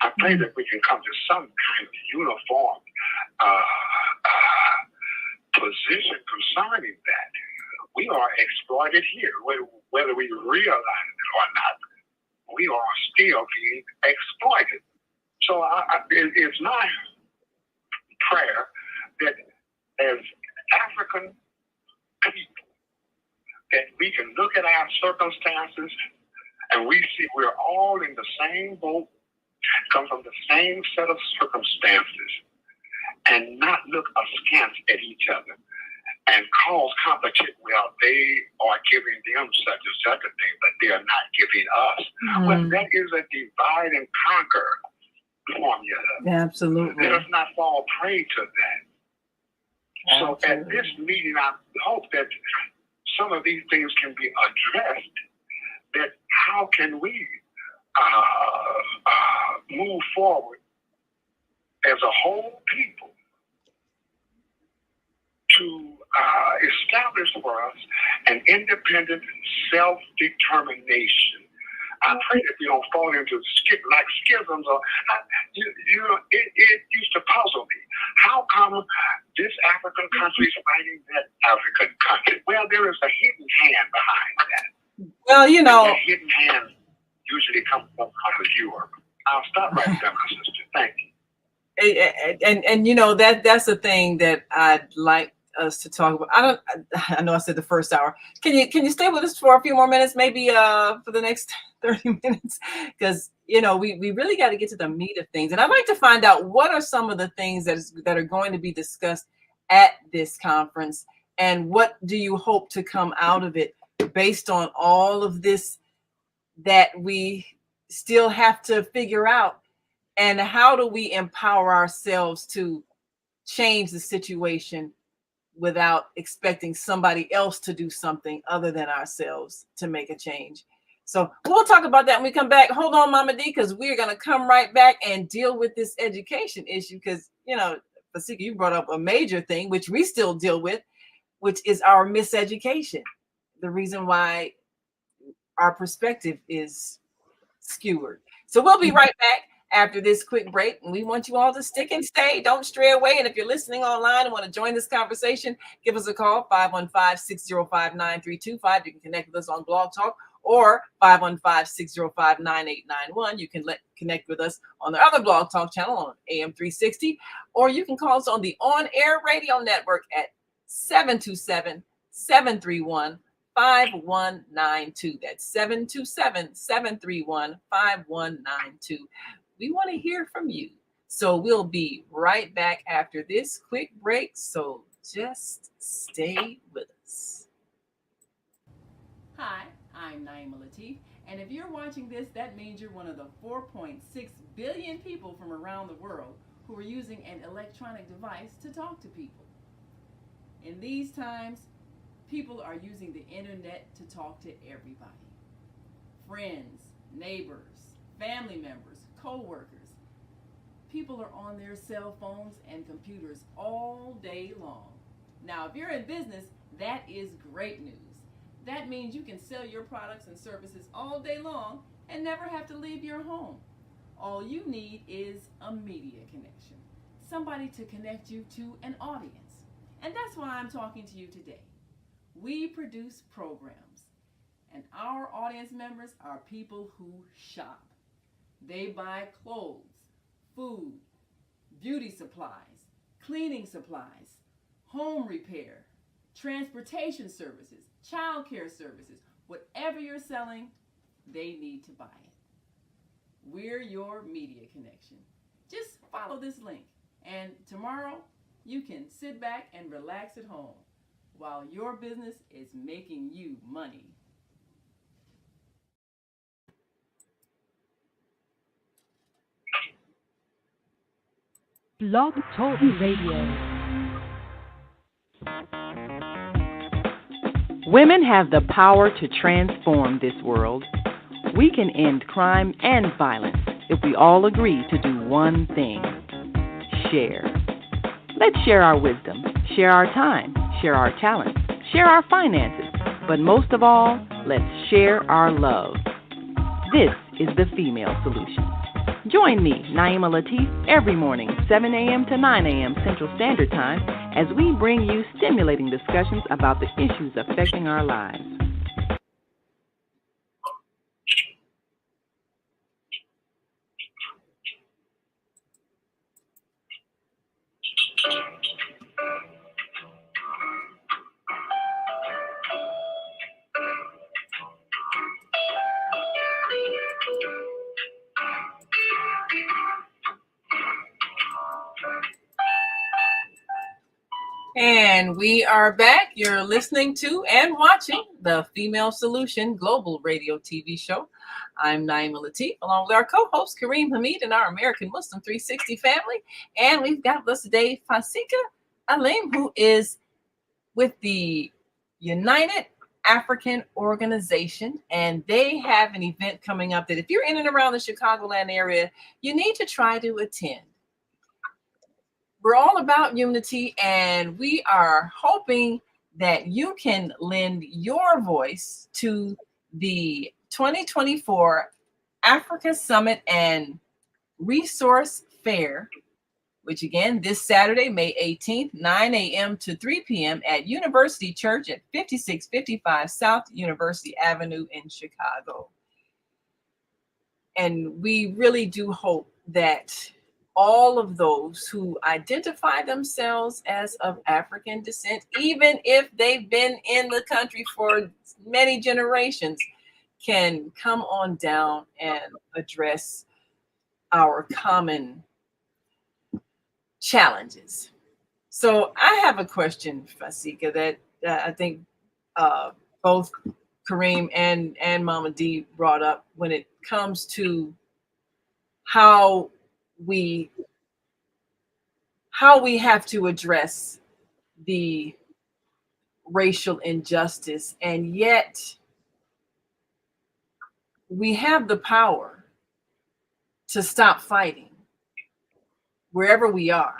I pray that we can come to some kind of uniform position concerning that. We are exploited here, whether we realize it or not. We are still being exploited. So it's my prayer that as African people, that we can look at our circumstances and we see we're all in the same boat, come from the same set of circumstances, and not look askance at each other and cause competition. Well, they are giving them such and such a thing, but they are not giving us. Well, that is a divide and conquer formula. Absolutely. Let us not fall prey to that. So at this meeting, I hope that some of these things can be addressed. That how can we move forward as a whole people to establish for us an independent self-determination. I pray that we don't fall into schisms or, it used to puzzle me. How come this African country is fighting that African country? Well, there is a hidden hand behind that. Well, you know. That hidden hand usually comes from out of Europe. I'll stop right there, my sister. Thank you. And you know, that's the thing that I'd like us to talk about. I know I said the first hour. Can you stay with us for a few more minutes, maybe for the next 30 minutes? Because you know, we really got to get to the meat of things. And I'd like to find out what are some of the things that are going to be discussed at this conference, and what do you hope to come out of it based on all of this that we still have to figure out, and how do we empower ourselves to change the situation without expecting somebody else to do something other than ourselves to make a change. So we'll talk about that when we come back. Hold on, Mama D, because we're going to come right back and deal with this education issue, because, you know, Fasika, you brought up a major thing, which we still deal with, which is our miseducation. The reason why our perspective is skewered. So we'll be right back after this quick break. And we want you all to stick and stay. Don't stray away. And if you're listening online and want to join this conversation, give us a call, 515-605-9325. You can connect with us on Blog Talk, or 515-605-9891. You can connect with us on the other Blog Talk channel on AM 360, or you can call us on the on-air radio network at 727-731-5192. That's 727-731-5192. We want to hear from you. So we'll be right back after this quick break. So just stay with us. Hi, I'm Naima Latif. And if you're watching this, that means you're one of the 4.6 billion people from around the world who are using an electronic device to talk to people. In these times, people are using the internet to talk to everybody. Friends, neighbors, family members, co-workers. People are on their cell phones and computers all day long. Now, if you're in business, that is great news. That means you can sell your products and services all day long and never have to leave your home. All you need is a media connection, somebody to connect you to an audience. And that's why I'm talking to you today. We produce programs, and our audience members are people who shop. They buy clothes, food, beauty supplies, cleaning supplies, home repair, transportation services, child care services. Whatever you're selling, they need to buy it. We're your media connection. Just follow this link, and tomorrow you can sit back and relax at home while your business is making you money. Blog Talk Radio. Women have the power to transform this world. We can end crime and violence if we all agree to do one thing: share. Let's share our wisdom, share our time, share our talents, share our finances, but most of all, let's share our love. This is the Female Solution. Join me, Naima Latif, every morning, 7 a.m. to 9 a.m. Central Standard Time, as we bring you stimulating discussions about the issues affecting our lives. And we are back. You're listening to and watching the Female Solution Global Radio TV show. I'm Naima Latif, along with our co-host Kareem Hamid and our American Muslim 360 family. And we've got with us today Fasika Alem, who is with the United African organization, and they have an event coming up that if you're in and around the Chicagoland area, you need to try to attend. We're all about unity, and we are hoping that you can lend your voice to the 2024 Africa Summit and Resource Fair, which again, this Saturday, May 18th, 9 a.m. to 3 p.m. at University Church at 5655 South University Avenue in Chicago. And we really do hope that all of those who identify themselves as of African descent, even if they've been in the country for many generations, can come on down and address our common challenges. So I have a question, Fasika, that I think both Kareem and Mama D brought up when it comes to how we have to address the racial injustice, and yet we have the power to stop fighting wherever we are.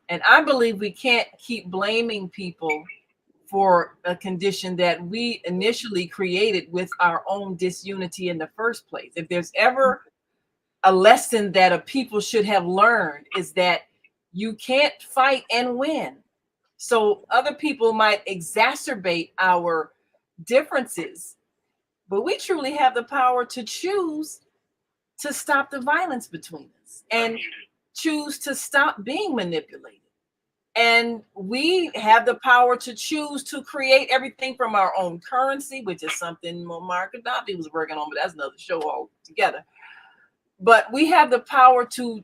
And I believe we can't keep blaming people for a condition that we initially created with our own disunity in the first place. If there's ever a lesson that a people should have learned, is that you can't fight and win. So other people might exacerbate our differences, but we truly have the power to choose to stop the violence between us and choose to stop being manipulated. And we have the power to choose to create everything from our own currency, which is something Muammar Gaddafi was working on, but that's another show altogether. But we have the power to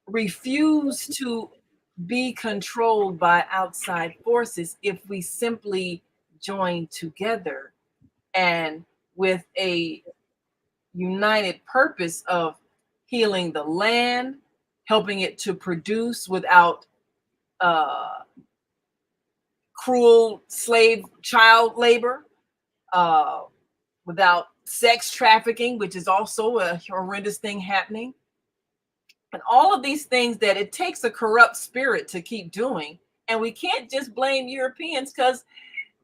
refuse to be controlled by outside forces if we simply join together and with a united purpose of healing the land, helping it to produce without cruel slave child labor, without sex trafficking, which is also a horrendous thing happening. And all of these things that it takes a corrupt spirit to keep doing. And we can't just blame Europeans because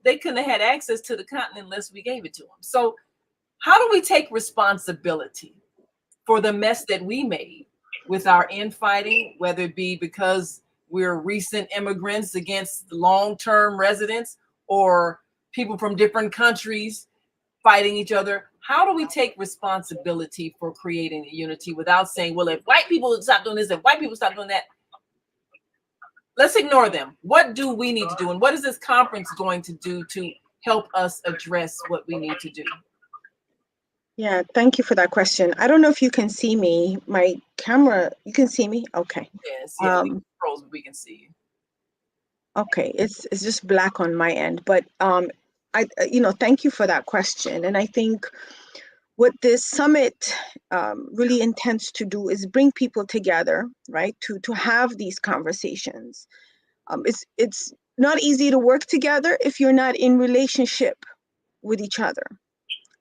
they couldn't have had access to the continent unless we gave it to them. So how do we take responsibility for the mess that we made with our infighting, whether it be because we're recent immigrants against long-term residents or people from different countries fighting each other? How do we take responsibility for creating a unity without saying, well, if white people stop doing this, if white people stop doing that, let's ignore them. What do we need to do? And what is this conference going to do to help us address what we need to do? Yeah, thank you for that question. I don't know if you can see me. My camera, you can see me? Okay. Yes, yeah, we can see you. Okay, it's just black on my end, but thank you for that question. And I think what this summit really intends to do is bring people together, right? To have these conversations. It's not easy to work together if you're not in relationship with each other,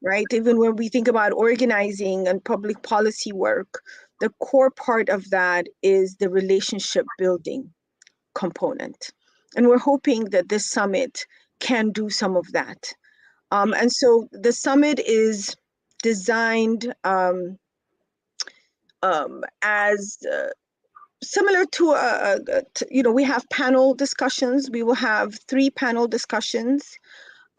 right? Even when we think about organizing and public policy work, the core part of that is the relationship building component. And we're hoping that this summit can do some of that. And so the summit is designed as similar to, we have panel discussions. We will have 3 panel discussions.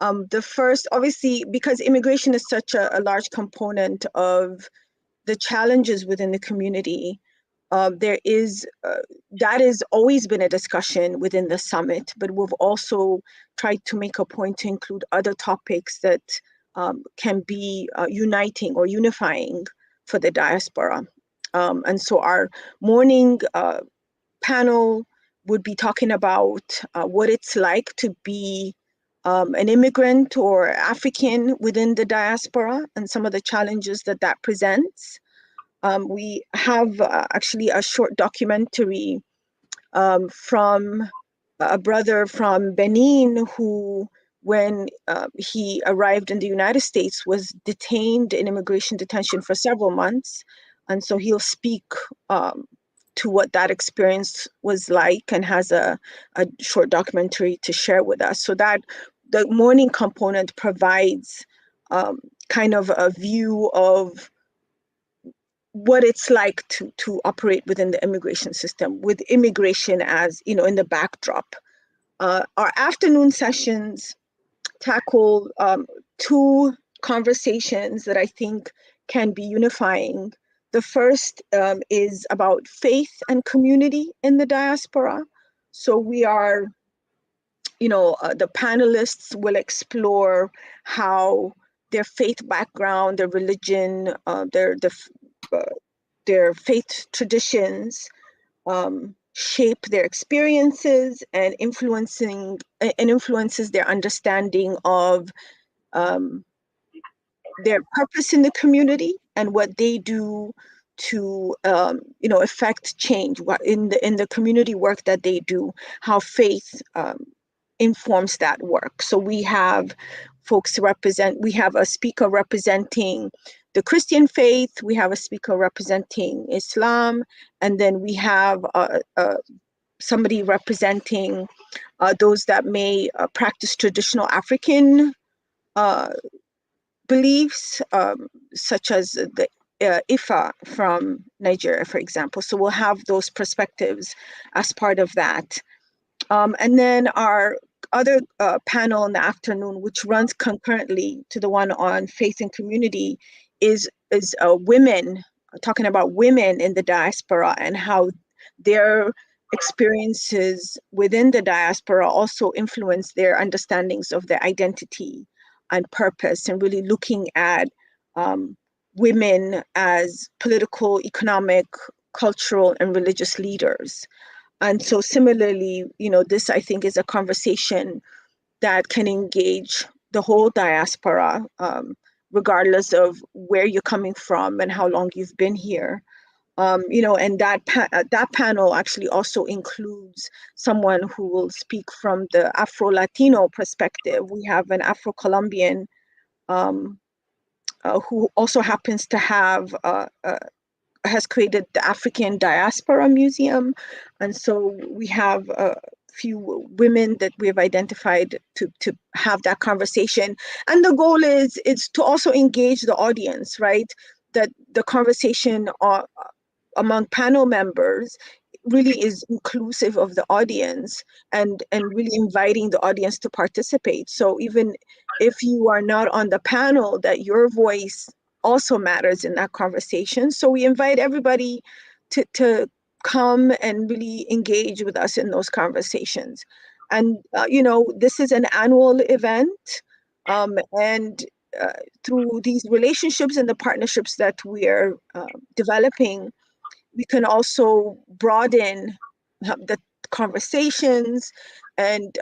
The first, obviously, because immigration is such a large component of the challenges within the community, that has always been a discussion within the summit, but we've also tried to make a point to include other topics that can be uniting or unifying for the diaspora. And so our morning panel would be talking about what it's like to be an immigrant or African within the diaspora and some of the challenges that presents. We have actually a short documentary from a brother from Benin who, when he arrived in the United States, was detained in immigration detention for several months. And so he'll speak to what that experience was like, and has a short documentary to share with us. So that the morning component provides kind of a view of what it's like to operate within the immigration system, with immigration as, you know, in the backdrop. Our afternoon sessions tackle two conversations that I think can be unifying. The first is about faith and community in the diaspora. So we are, you know, the panelists will explore how their faith background, their religion, their faith traditions shape their experiences and influences their understanding of their purpose in the community and what they do to you know, affect change in the community work that they do, how faith informs that work. So we have we have a speaker representing the Christian faith, we have a speaker representing Islam, and then we have somebody representing those that may practice traditional African beliefs, such as the Ifa from Nigeria, for example. So we'll have those perspectives as part of that. And then our other panel in the afternoon, which runs concurrently to the one on faith and community, is women, talking about women in the diaspora and how their experiences within the diaspora also influence their understandings of their identity and purpose, and really looking at women as political, economic, cultural, and religious leaders. And so similarly, you know, this I think is a conversation that can engage the whole diaspora, regardless of where you're coming from and how long you've been here. You know, and that panel actually also includes someone who will speak from the Afro-Latino perspective. We have an Afro-Colombian who also happens to have has created the African Diaspora Museum. And so we have a few women that we have identified to have that conversation. And the goal is to also engage the audience, right? That the conversation among panel members really is inclusive of the audience, and really inviting the audience to participate. So even if you are not on the panel, that your voice also matters in that conversation. So we invite everybody to come and really engage with us in those conversations. And you know, this is an annual event, and through these relationships and the partnerships that we are developing, we can also broaden the conversations, and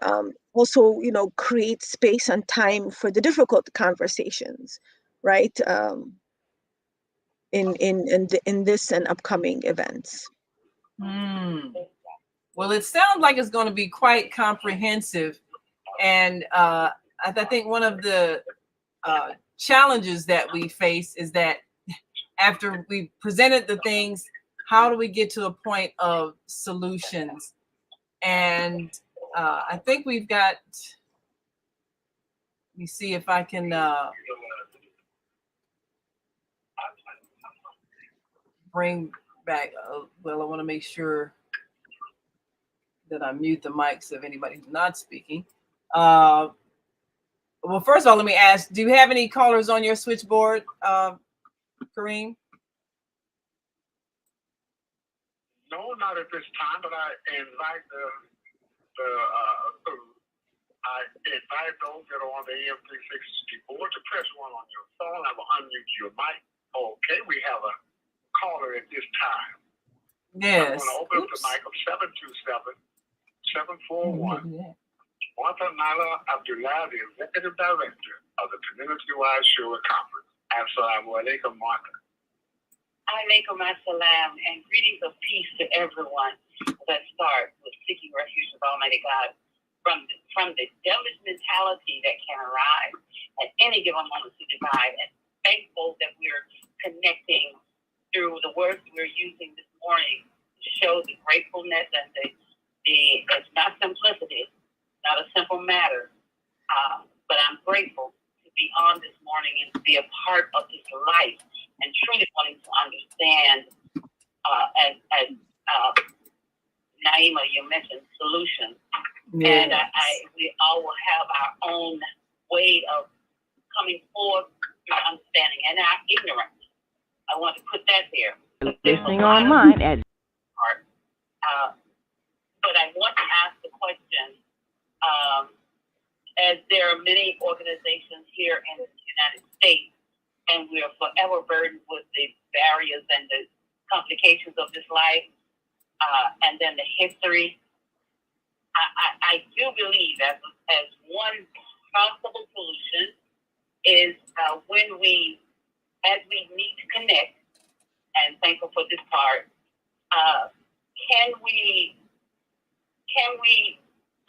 also, you know, create space and time for the difficult conversations, right? In this and upcoming events. Well, it sounds like it's going to be quite comprehensive, and I think one of the challenges that we face is that after we presented the things, how do we get to a point of solutions? And I think we've got, let me see if I can bring back, well, I want to make sure that I mute the mics of anybody who's not speaking. Well, first of all, let me ask, do you have any callers on your switchboard, Kareem? No, not at this time, but I invite those that are on the AM 360 board to press 1 on your phone. I will unmute your mic. Okay, we have a caller at this time. Yes. I'm going to open up the mic of 727-741. Nala Abdullah, the Executive Director of the Community-Wide Shura Conference. Assalamu alaikum, Martha. Alaikum assalam, and greetings of peace to everyone. Let's start with seeking refuge of Almighty God, from the devilish mentality that can arise at any given moment to divide, and thankful that we're connecting through the words we're using this morning to show the gratefulness and it's not simplicity, not a simple matter, but I'm grateful to be on this morning and to be a part of this life and truly wanting to understand, as Naima, you mentioned solutions. Yes. And we all will have our own way of coming forth through understanding and our ignorance. I want to put that there. Listening online but I want to ask the question, as there are many organizations here in the United States, and we are forever burdened with the barriers and the complications of this life, and then the history. I do believe as one possible solution is when as we need to connect, and thankful for this part, can we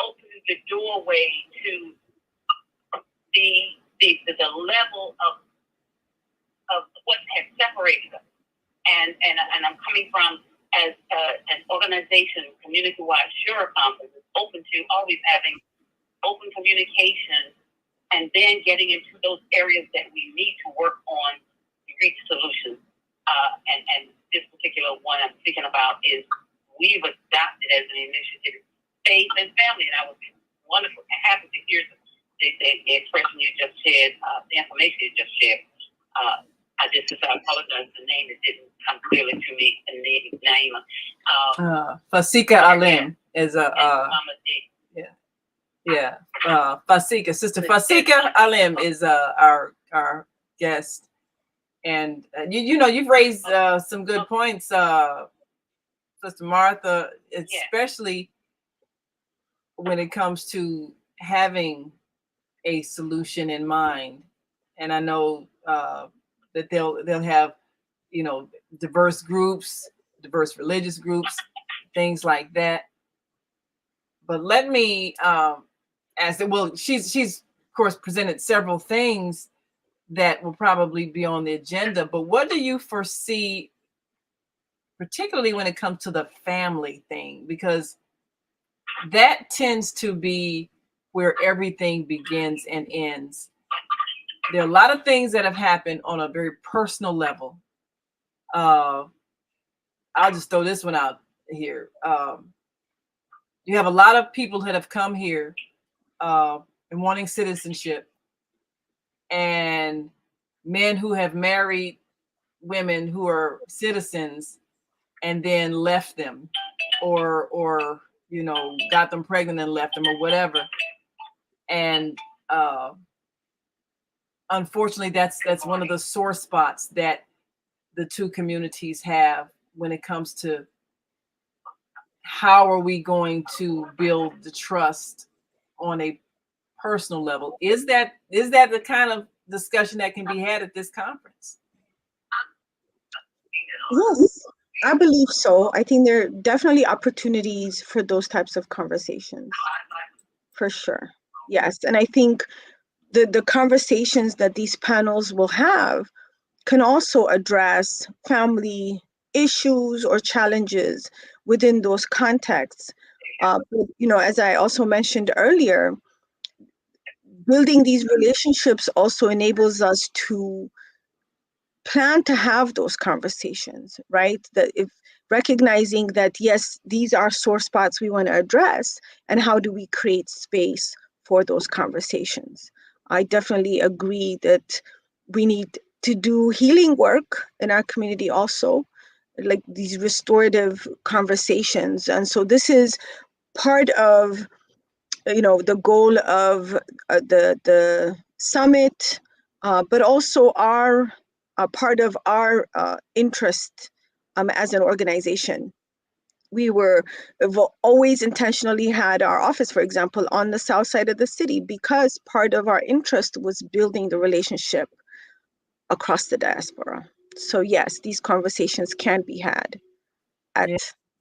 open the doorway to the level of what has separated us, and I'm coming from as an organization, community-wide Sure Conference is open to always having open communication, and then getting into those areas that we need to work on to reach solutions. And this particular one I'm speaking about is we've adopted as an initiative faith and family, and I was wonderful and happy to hear the expression you just shared, the information you just shared. I apologize for the name that didn't come clearly to me, and the name. Fasika Alem is Fasika, Sister Fasika Alem is our guest, and you've raised some good points, Sister Martha, especially when it comes to having a solution in mind. And I know that they'll have, diverse groups, diverse religious groups, things like that. But let me ask, well, she's of course presented several things that will probably be on the agenda, but what do you foresee, particularly when it comes to the family thing? Because that tends to be where everything begins and ends. There are a lot of things that have happened on a very personal level. I'll just throw this one out here. You have a lot of people that have come here and wanting citizenship, and men who have married women who are citizens and then left them, or got them pregnant and left them, or whatever. And unfortunately, that's one of the sore spots that the two communities have when it comes to how are we going to build the trust on a personal level. Is that the kind of discussion that can be had at this conference? Yes, I believe so. I think there are definitely opportunities for those types of conversations, for sure. Yes, and I think the conversations that these panels will have can also address family issues or challenges within those contexts. As I also mentioned earlier, building these relationships also enables us to plan to have those conversations, right? That if recognizing that, yes, these are sore spots we want to address, and how do we create space for those conversations? I definitely agree that we need to do healing work in our community also, like these restorative conversations. And so this is part of, the goal of the summit, but also our part of our interest as an organization. We've always intentionally had our office, for example, on the south side of the city, because part of our interest was building the relationship across the diaspora. So yes, these conversations can be had at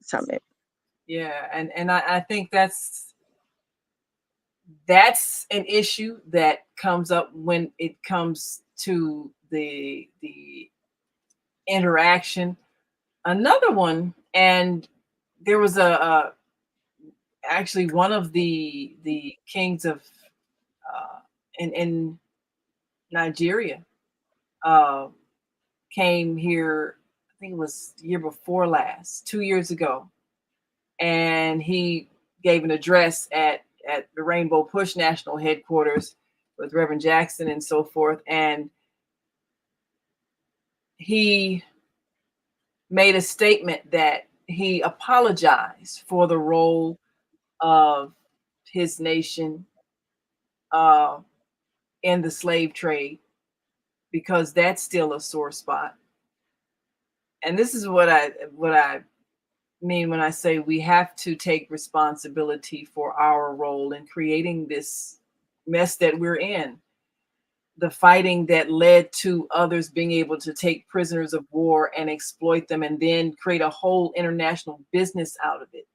Summit. Yeah, and I think that's that's an issue that comes up when it comes to the interaction. Another one, and there was actually one of the kings of in Nigeria came here. I think it was the year before last, 2 years ago, and he gave an address at the Rainbow Push National Headquarters with Reverend Jackson and so forth, and he made a statement that he apologized for the role of his nation in the slave trade, because that's still a sore spot. And this is what I mean when I say we have to take responsibility for our role in creating this mess that we're in. The fighting that led to others being able to take prisoners of war and exploit them and then create a whole international business out of it.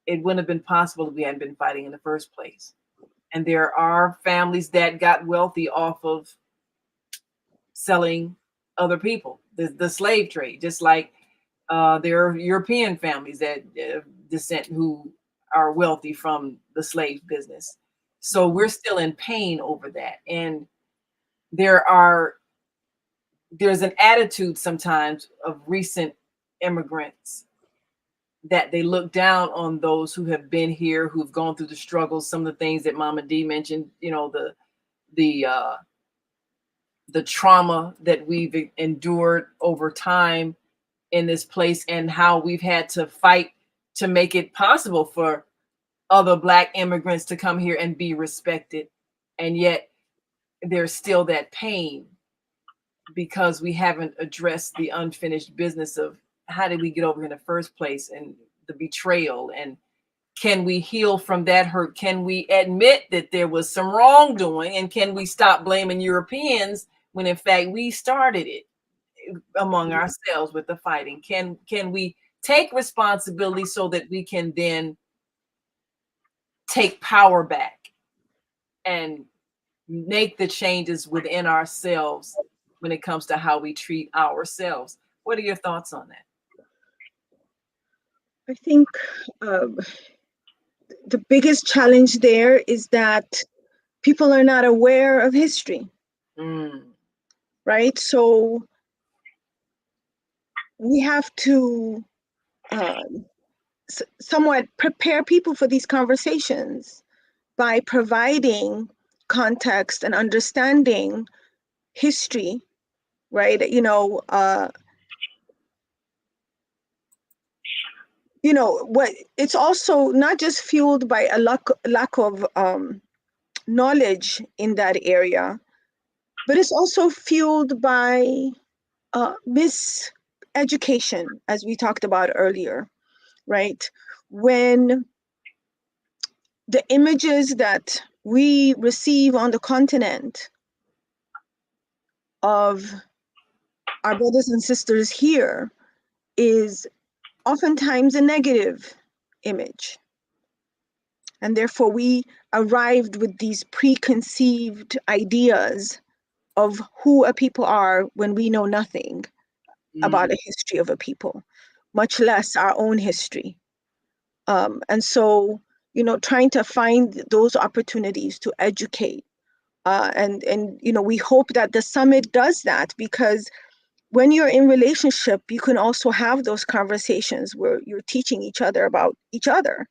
It wouldn't have been possible if we hadn't been fighting in the first place. And there are families that got wealthy off of selling other people, the slave trade, just like there are European families that descent who are wealthy from the slave business. So we're still in pain over that. And there's an attitude sometimes of recent immigrants that they look down on those who have been here, who've gone through the struggles, some of the things that Mama D mentioned, the trauma that we've endured over time in this place, and how we've had to fight to make it possible for other Black immigrants to come here and be respected. And yet there's still that pain because we haven't addressed the unfinished business of how did we get over here in the first place, and the betrayal, and can we heal from that hurt? Can we admit that there was some wrongdoing, and can we stop blaming Europeans when in fact we started it among ourselves with the fighting? Can we take responsibility so that we can then take power back and make the changes within ourselves when it comes to how we treat ourselves? What are your thoughts on that? I think the biggest challenge there is that people are not aware of history, right? So we have to somewhat prepare people for these conversations by providing context and understanding history, right? What it's also not just fueled by a lack of knowledge in that area, but it's also fueled by miseducation, as we talked about earlier, right? When the images that we receive on the continent of our brothers and sisters here is oftentimes a negative image. And therefore we arrived with these preconceived ideas of who a people are when we know nothing about the history of a people, much less our own history. And so, trying to find those opportunities to educate. And we hope that the summit does that, because when you're in relationship, you can also have those conversations where you're teaching each other about each other.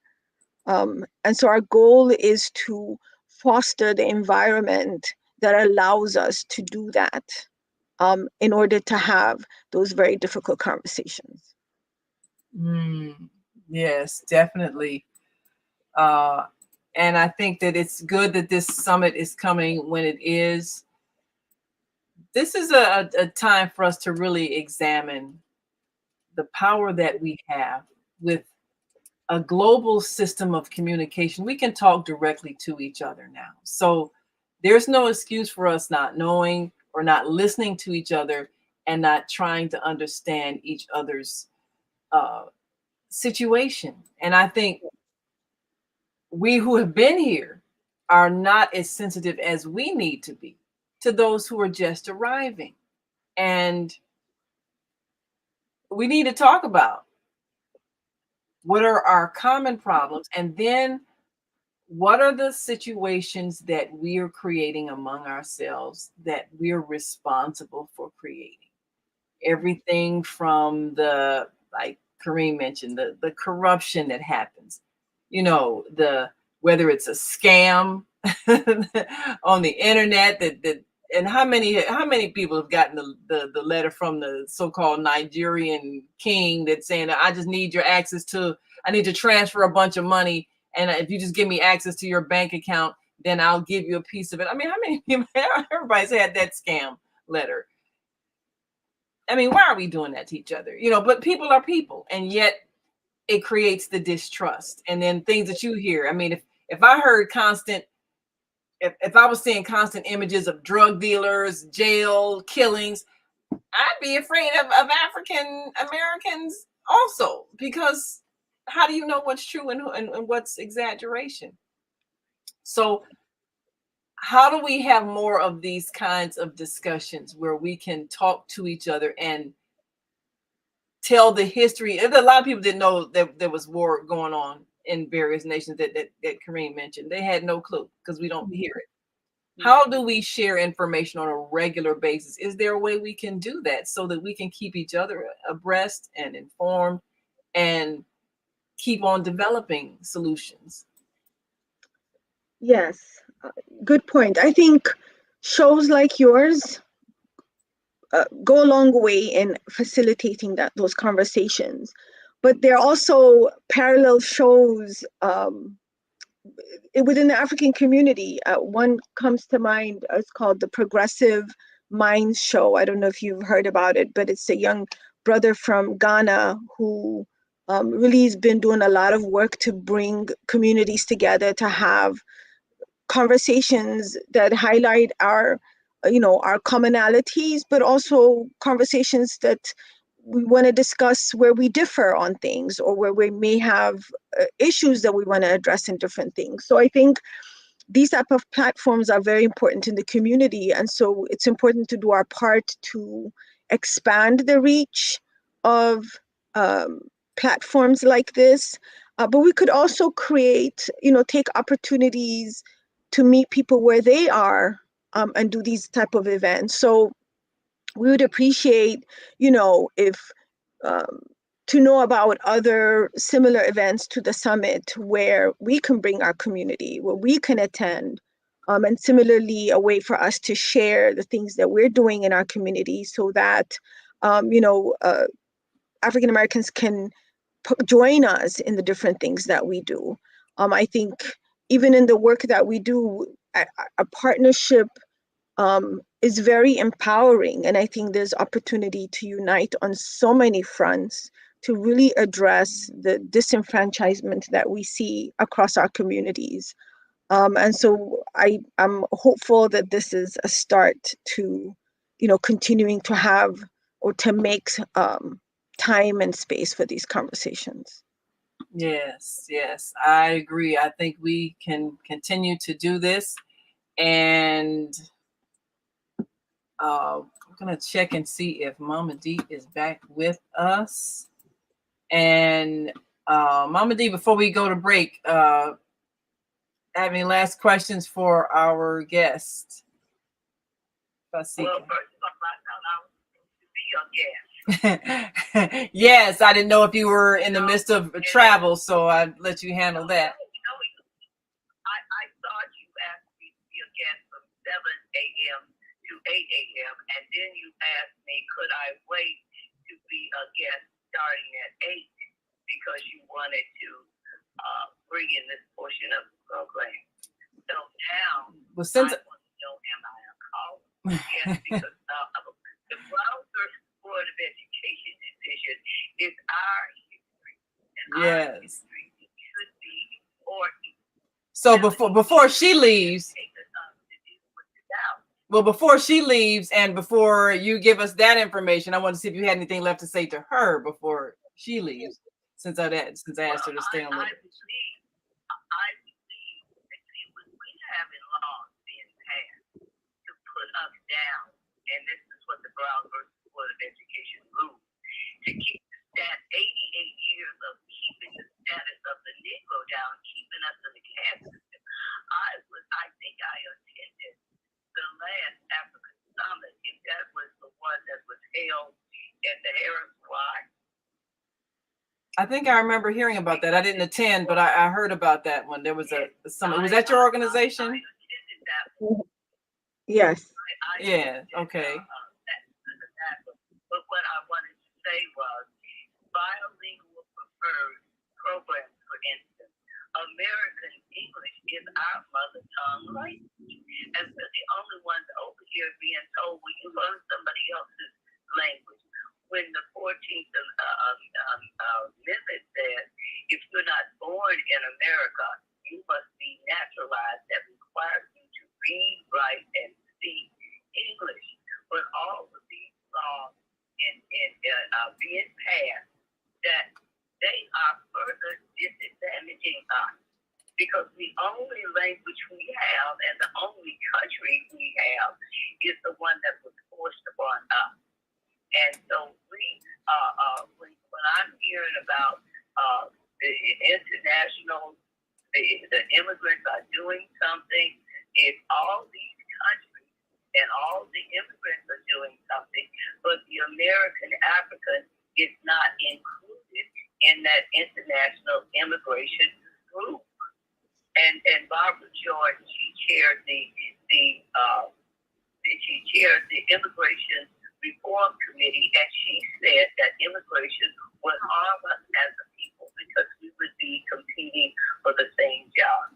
And so our goal is to foster the environment that allows us to do that in order to have those very difficult conversations. Yes, definitely. And I think that it's good that this summit is coming when it is. This is a time for us to really examine the power that we have with a global system of communication. We can talk directly to each other now. So there's no excuse for us not knowing or not listening to each other and not trying to understand each other's situation. And I think we who have been here are not as sensitive as we need to be to those who are just arriving. And we need to talk about what are our common problems, and then what are the situations that we are creating among ourselves that we're responsible for creating. Everything from the, like Kareem mentioned, the corruption that happens, whether it's a scam on the internet that and how many people have gotten the letter from the so-called Nigerian king that's saying, I just need your access to, I need to transfer a bunch of money, and if you just give me access to your bank account, then I'll give you a piece of it. I mean, how many people, everybody's had that scam letter. I mean, why are we doing that to each other? But people are people, and yet it creates the distrust. And then things that you hear. I mean, if I heard if I was seeing constant images of drug dealers, jail, killings, I'd be afraid of African Americans also, because how do you know what's true and what's exaggeration? So how do we have more of these kinds of discussions where we can talk to each other and tell the history? A lot of people didn't know that there was war going on in various nations that Kareem mentioned. They had no clue because we don't hear it. How do we share information on a regular basis? Is there a way we can do that so that we can keep each other abreast and informed and keep on developing solutions? Yes, good point. I think shows like yours go a long way in facilitating those conversations. But there are also parallel shows within the African community. One comes to mind. It's called the Progressive Minds Show. I don't know if you've heard about it, but it's a young brother from Ghana who really has been doing a lot of work to bring communities together to have conversations that highlight our commonalities, but also conversations that we want to discuss where we differ on things, or where we may have issues that we want to address in different things. So I think these type of platforms are very important in the community, and so it's important to do our part to expand the reach of platforms like this. But we could also create, take opportunities to meet people where they are, and do these type of events. So we would appreciate, if to know about other similar events to the summit where we can bring our community, where we can attend, and similarly a way for us to share the things that we're doing in our community, so that African Americans can join us in the different things that we do. I think even in the work that we do, a partnership is very empowering. And I think there's opportunity to unite on so many fronts to really address the disenfranchisement that we see across our communities. And so I'm hopeful that this is a start to, continuing to have, or to make time and space for these conversations. Yes, I agree. I think we can continue to do this. And I'm going to check and see if Mama D is back with us. And Mama D, before we go to break, have any last questions for our guest? Fasika. Well, first of all, I found out to be your guest. Yes, I didn't know if you were in the midst of travel, so I let you handle that. I thought you asked me to be a guest from 7 a.m. to 8 a.m. and then you asked me, could I wait to be a guest starting at 8 because you wanted to bring in this portion of the program. So now, well, since I want to know, am I a caller? Yes, because the Browser Board of Education decision is our history, and our history should be important. So before she leaves, before she leaves and before you give us that information, I want to see if you had anything left to say to her before she leaves. Since I asked her to stay on. I believe that when we have down, and this is what the Brown versus Board of Education ruled, to keep that 88 years of keeping the status of the Negro down, keeping us in the caste system. I think I attended the last African Summit, if that was the one that was held at the Harris Y. I think I remember hearing about that. I didn't attend, but I heard about that one. There was a summit. Was that your organization? I attended that one. Yes. Yeah. Okay. But what I wanted to say was bilingual preferred programs, for instance. American English is our mother tongue language. And we're the only ones over here being told, well, you learn somebody else's language. When the 14th Amendment says, if you're not born in America, you must be naturalized. That requires you to read, write, and speak English. But all of these laws being passed, that they are further disadvantaging us, because the only language we have and the only country we have is the one that was forced upon us. And so when I'm hearing about the international, the immigrants are doing something, if all these countries and all the immigrants are doing something, but the American African is not included in that international immigration group. And Barbara George, she chaired the Immigration Reform Committee, and she said that immigration would harm us as a people because we would be competing for the same job.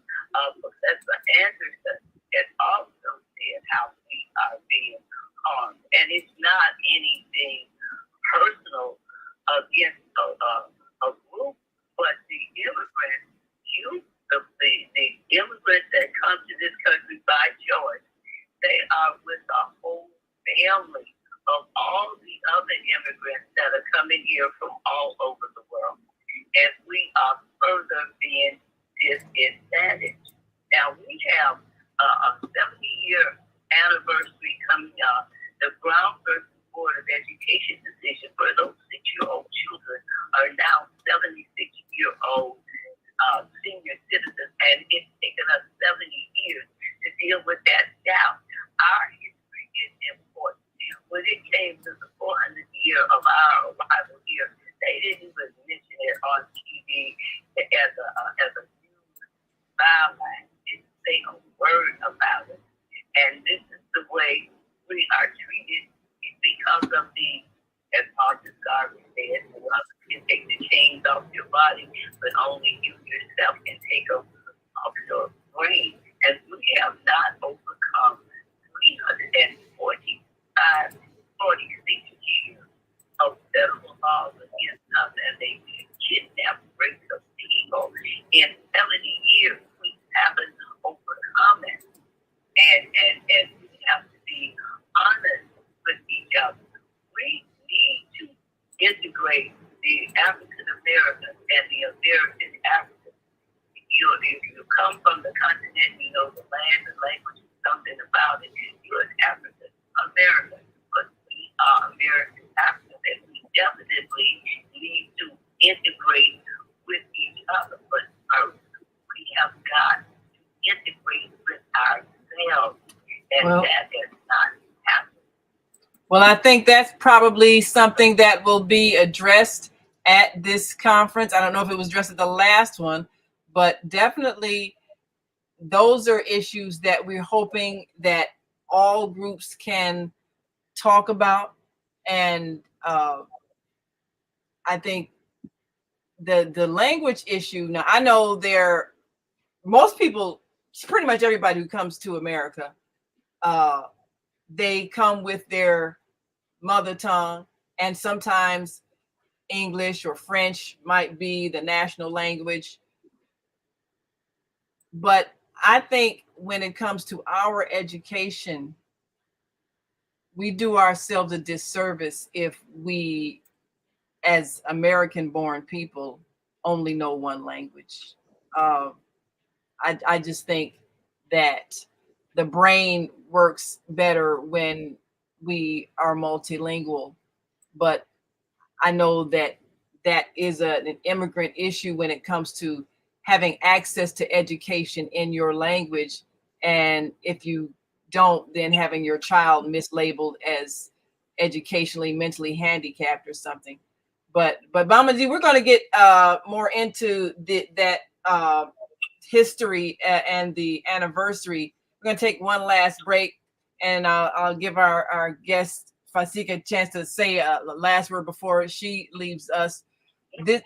Professor Anderson has also said how we are being harmed, and it's not anything personal against a group, but the immigrants, the immigrants that come to this country by choice, they are with a whole family of all the other immigrants that are coming here from all over the world. And we are further being disadvantaged. Now, we have a 70-year anniversary coming up. The Brown versus Board of Education decision for those 6-year-old children are now 76-year-old senior citizens, and it's taken us 70 years to deal with that doubt. Our history is important. When it came to the 400th year of our arrival here, they didn't even mention it on TV as a news byline. They didn't say a word about it. And this is the way we are treated because of the, as Marcus Garvey said, others can take the chains off your body, but only you yourself can take them off your brain. And we have not overcome 46 years of federal laws against us, and they kidnap rates of people. In 70 years, we haven't overcome it. And we have to be honest with each other. We need to integrate the African Americans and the American Africans. If you come from the continent, you know the land, the language, something about it. You're an African American, but we are American Africans, and we definitely need to integrate with each other. But first, we have got to integrate with ourselves, and that has not happened. Well, I think that's probably something that will be addressed at this conference. I don't know if it was addressed at the last one, but definitely those are issues that we're hoping that all groups can talk about. And I think the language issue, now I know most people, pretty much everybody who comes to America, they come with their mother tongue, and sometimes English or French might be the national language. But I think when it comes to our education, we do ourselves a disservice if we, as American-born people, only know one language. I just think that the brain works better when we are multilingual. But I know that is an immigrant issue when it comes to having access to education in your language. And if you don't, then having your child mislabeled as educationally, mentally handicapped or something. But Mama D, we're going to get more into that history and the anniversary. We're going to take one last break, and I'll give our guest Fasika a chance to say a last word before she leaves us. This,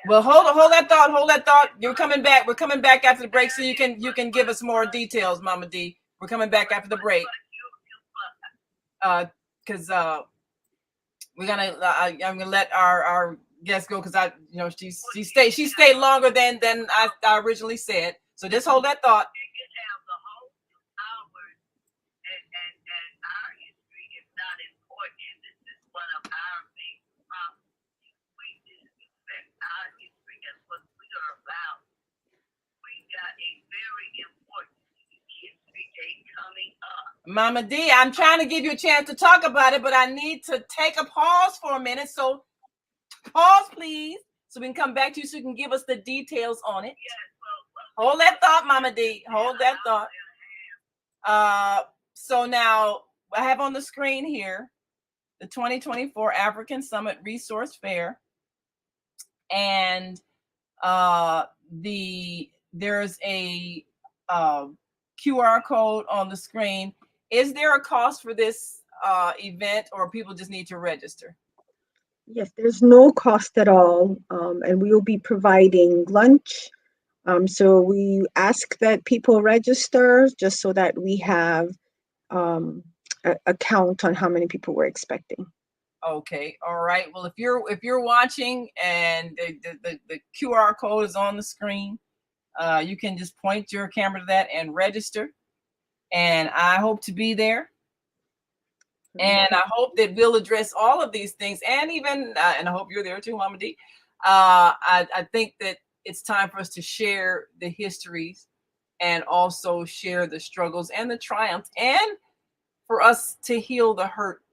well, hold that thought. You're coming back. We're coming back after the break, so you can give us more details, Mama D. We're coming back after the break. Because we're gonna I'm gonna let our guest go, because she stayed longer than I originally said. So just hold that thought. Mama D, I'm trying to give you a chance to talk about it, but I need to take a pause for a minute. So pause, please, so we can come back to you so you can give us the details on it. Hold that thought, Mama D. Hold that thought. So now I have on the screen here the 2024 African Summit Resource Fair. And there's a QR code on the screen. Is there a cost for this event, or people just need to register? Yes, there's no cost at all, and we will be providing lunch. So we ask that people register just so that we have a count on how many people we're expecting. Okay, all right. Well, if you're watching and the QR code is on the screen, you can just point your camera to that and register. And I hope to be there. And I hope that we'll address all of these things, and even and I hope you're there too, Mama D. I think that it's time for us to share the histories and also share the struggles and the triumphs, and for us to heal the hurt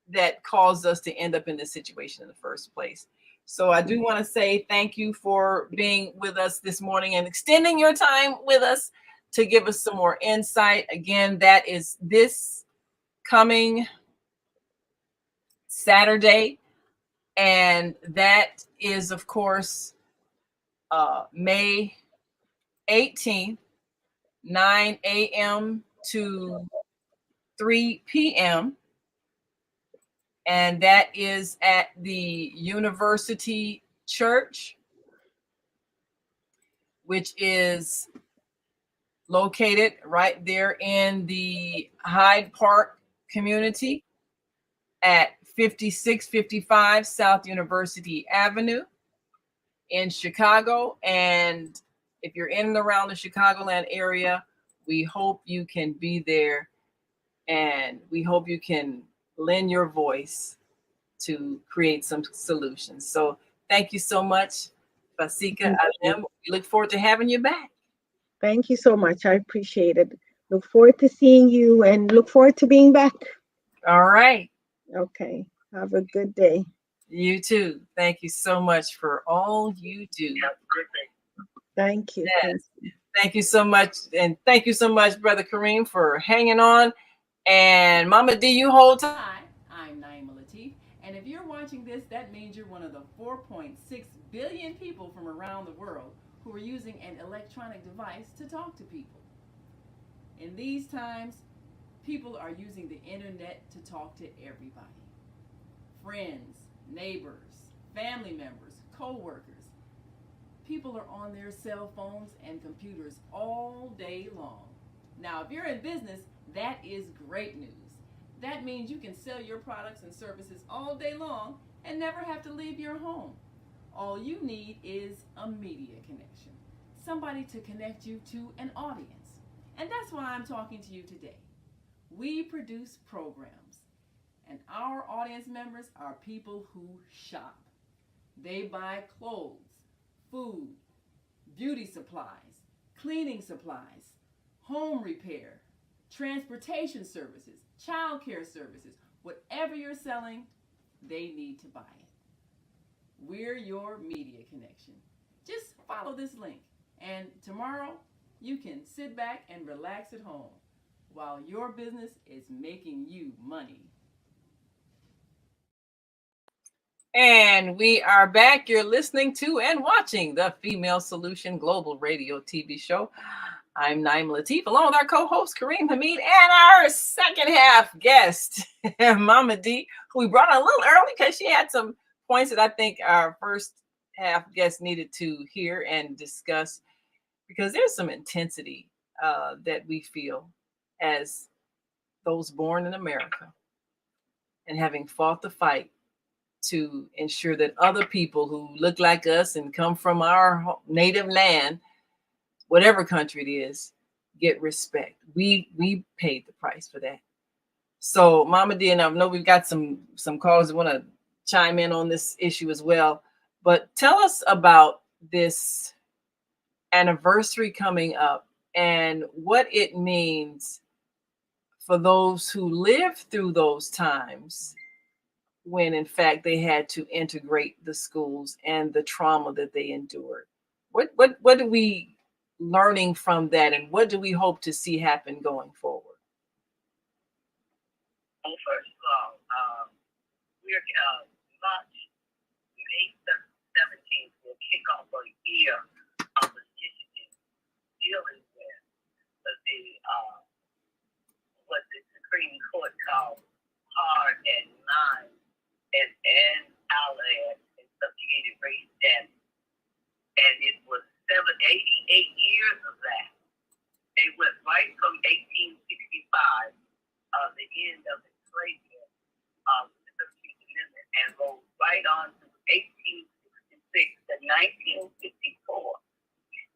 that caused us to end up in this situation in the first place. So I do want to say thank you for being with us this morning and extending your time with us to give us some more insight. Again, that is this coming Saturday, and that is, of course, May 18th, 9 a.m. to 3 p.m. And that is at the University Church, which is located right there in the Hyde Park community at 5655 South University Avenue in Chicago. And if you're in and around the Chicagoland area, we hope you can be there, and we hope you can lend your voice to create some solutions. So thank you so much, Fasika Alem. We look forward to having you back. Thank you so much. I appreciate it. Look forward to seeing you and look forward to being back. All right. Okay. Have a good day. You too. Thank you so much for all you do. Have a good day. Thank you. Yes. Thank you so much. And thank you so much, Brother Kareem, for hanging on. And Mama D, you hold tight. Hi, I'm Naima Latif. And if you're watching this, that means you're one of the 4.6 billion people from around the world who are using an electronic device to talk to people. In these times, people are using the internet to talk to everybody. Friends, neighbors, family members, co-workers. People are on their cell phones and computers all day long. Now, if you're in business, that is great news. That means you can sell your products and services all day long and never have to leave your home. All you need is a media connection, somebody to connect you to an audience. And that's why I'm talking to you today. We produce programs, and our audience members are people who shop. They buy clothes, food, beauty supplies, cleaning supplies, home repair, transportation services, child care services. Whatever you're selling, they need to buy it. We're your media connection. Just follow this link, and tomorrow you can sit back and relax at home while your business is making you money. And we are back. You're listening to and watching the Female Solution Global Radio TV show. I'm Naima Latif, along with our co-host Kareem Hamid and our second half guest, Mama D, who we brought on a little early because she had some points that I think our first half guest needed to hear and discuss, because there's some intensity that we feel as those born in America and having fought the fight to ensure that other people who look like us and come from our native land, whatever country it is, get respect. We paid the price for that. So Mama D, and I know we've got some callers that want to chime in on this issue as well, but tell us about this anniversary coming up and what it means for those who lived through those times when in fact they had to integrate the schools and the trauma that they endured. What are we learning from that, and what do we hope to see happen going forward? Well, first of all, we're March, May 17th will kick off a year of initiatives dealing with what the Supreme Court called hard and mind and allied and subjugated race standards. And it was 88 years of that. They went right from 1865, the end of enslavement, the 13th Amendment, and rolled right on to 1866 to 1954.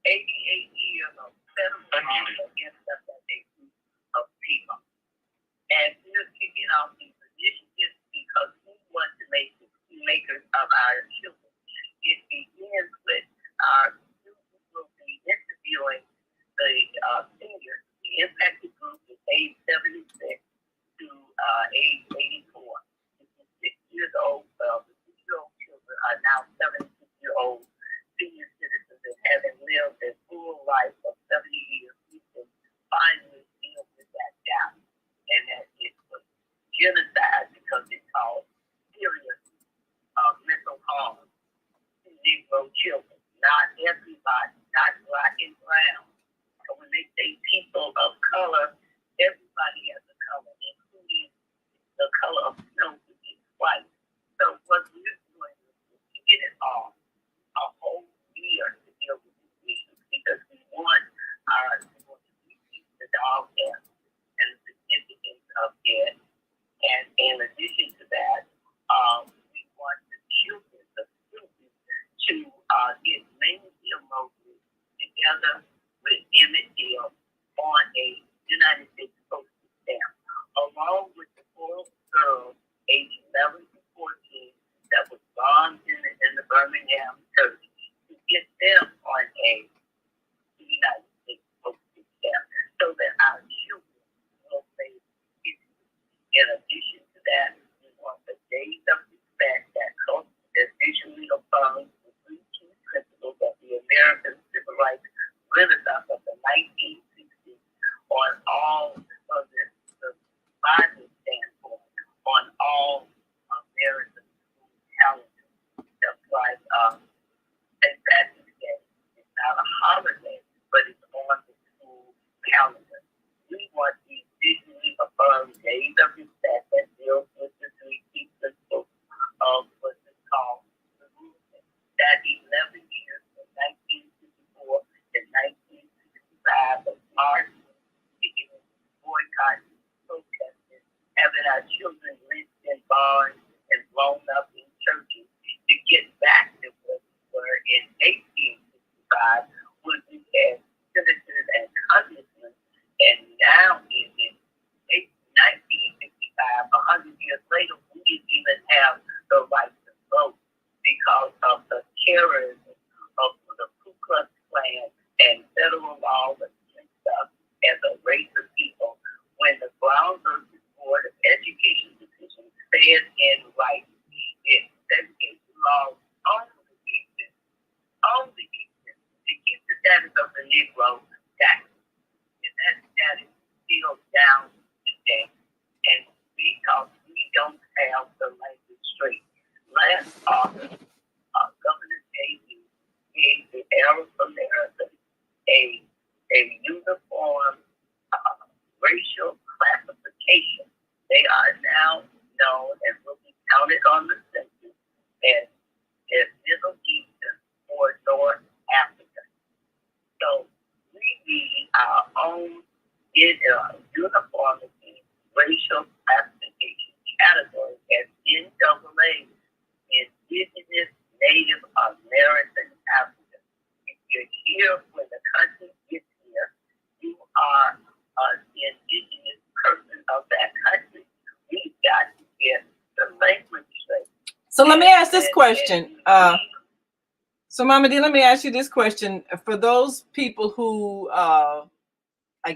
88 years of settlement against us as a group of people. And we're kicking off these initiatives because we want to make the makers of our children. It begins with our students will be interviewing the seniors. The impacted group is age 76 to age 84. 6 years old. The 6-year-old children are now 76-year-old senior citizens that having lived a full life of 70 years. We can finally deal with that gap. And that it was genocide because it caused serious mental harm to Negro children. Not everybody, not black and brown. So when they say people of color, everybody has a color, including the color of snow, which is white. So what we're doing is to get it off a whole year to deal with these issues, because we want to reach the dog death and the significance of it. And in addition to that, we want the children, the students, to get mainstream motives together with Emmett Till on a United States postage stamp, along with the 4 girls aged 11 to 14 that was bombed in the Birmingham church, to get them on a United States postage stamp so that our children will face history. In addition to that, we want the days of respect that visually affirms the 3 key principles of the American Civil Rights Renaissance of the 1960s on all of the Bible standpoint, on all American school calendars. Just like St. Patrick's Day is not a holiday, but it's on the school calendar. We want these visually affirmed days of respect that deals with the 3 key principles of what is called the movement. That 11 years from 1954 to 1965 of marching, boycotting, protesting, having our children lynched in bars and blown up in churches to get back to what we were in 1865 when we had senators and congressmen, and now in 1965, 100 years later, we didn't even have the right to vote, because because of the terrorism of the Ku Klux Klan and federal laws and stuff as a race of people. When the Brown versus Board of Education decision says in writing that segregation laws only exist to keep the status of the Negro down. And that is still down today. And because we don't have the language straight. Last August, Governor J.D. gave the Arab Americans a uniform racial classification. They are now known and will be counted on the census as Middle Eastern or North Africa. So we need our own uniformity racial classification category as NAA, Indigenous Native American African. If you're here when the country gets here, you are an indigenous person of that country. We've got to get the language straight. So let me ask this question. So Mama D, let me ask you this question. For those people who, I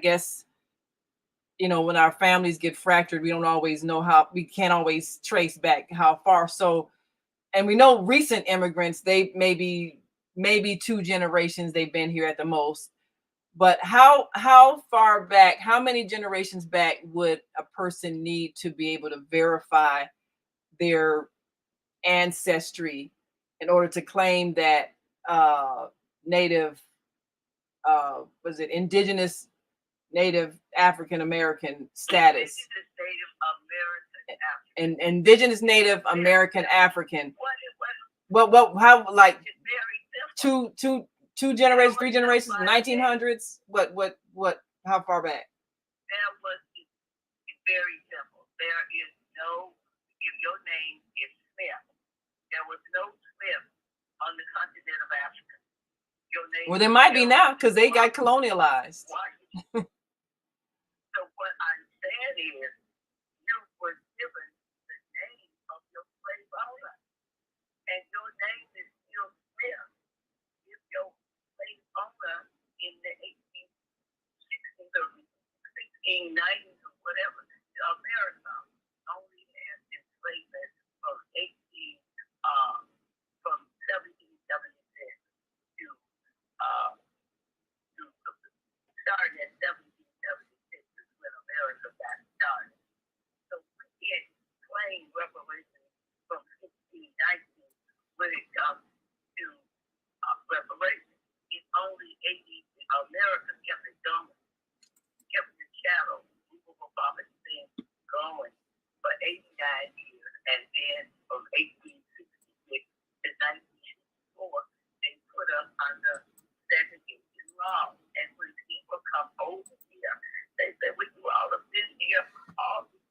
guess, you know, when our families get fractured, we don't always know how, we can't always trace back how far. So, and we know recent immigrants, they maybe 2 generations they've been here at the most. But how far back, how many generations back would a person need to be able to verify their ancestry in order to claim that native, was it indigenous Native African American status? And indigenous Native American African. Well, how, like 2 generations, 3 generations, 1900s? What? How far back? That was very simple. There is no, if your name is Smith, there was no Smith on the continent of Africa. Your name Well, there might be now because they got colonialized. So what I'm saying is, you were given the name of your slave owner, and your name is still Smith. If your slave owner in the 1860s or 1690s or whatever, America only had enslavement from 1776 to started at 1776 is when America got started. So we can't claim reparations from 1619 when it comes to reparations. It's only 80. America kept it going, kept the shadow, movable property thing going for 89 years. And then from 1866 to 1964, they put us under segregation law. And when people come over here, they say, "We you all have been here all these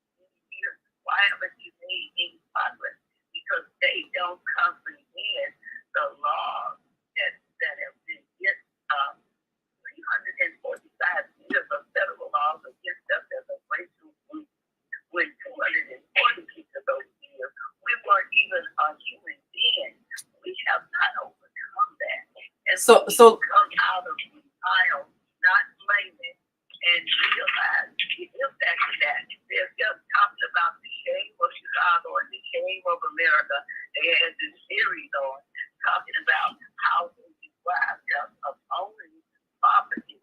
years. Why haven't you made any progress?" Because they don't comprehend the laws that have been against 345 years of federal laws against us as a racial group. When 240 of those years, we weren't even a human being. We have not overcome that. And so come out of denial, not blaming, and realize the impact of that. They're just talking about the shame of Chicago and the shame of America. They had this series on talking about how they deprived us of owning property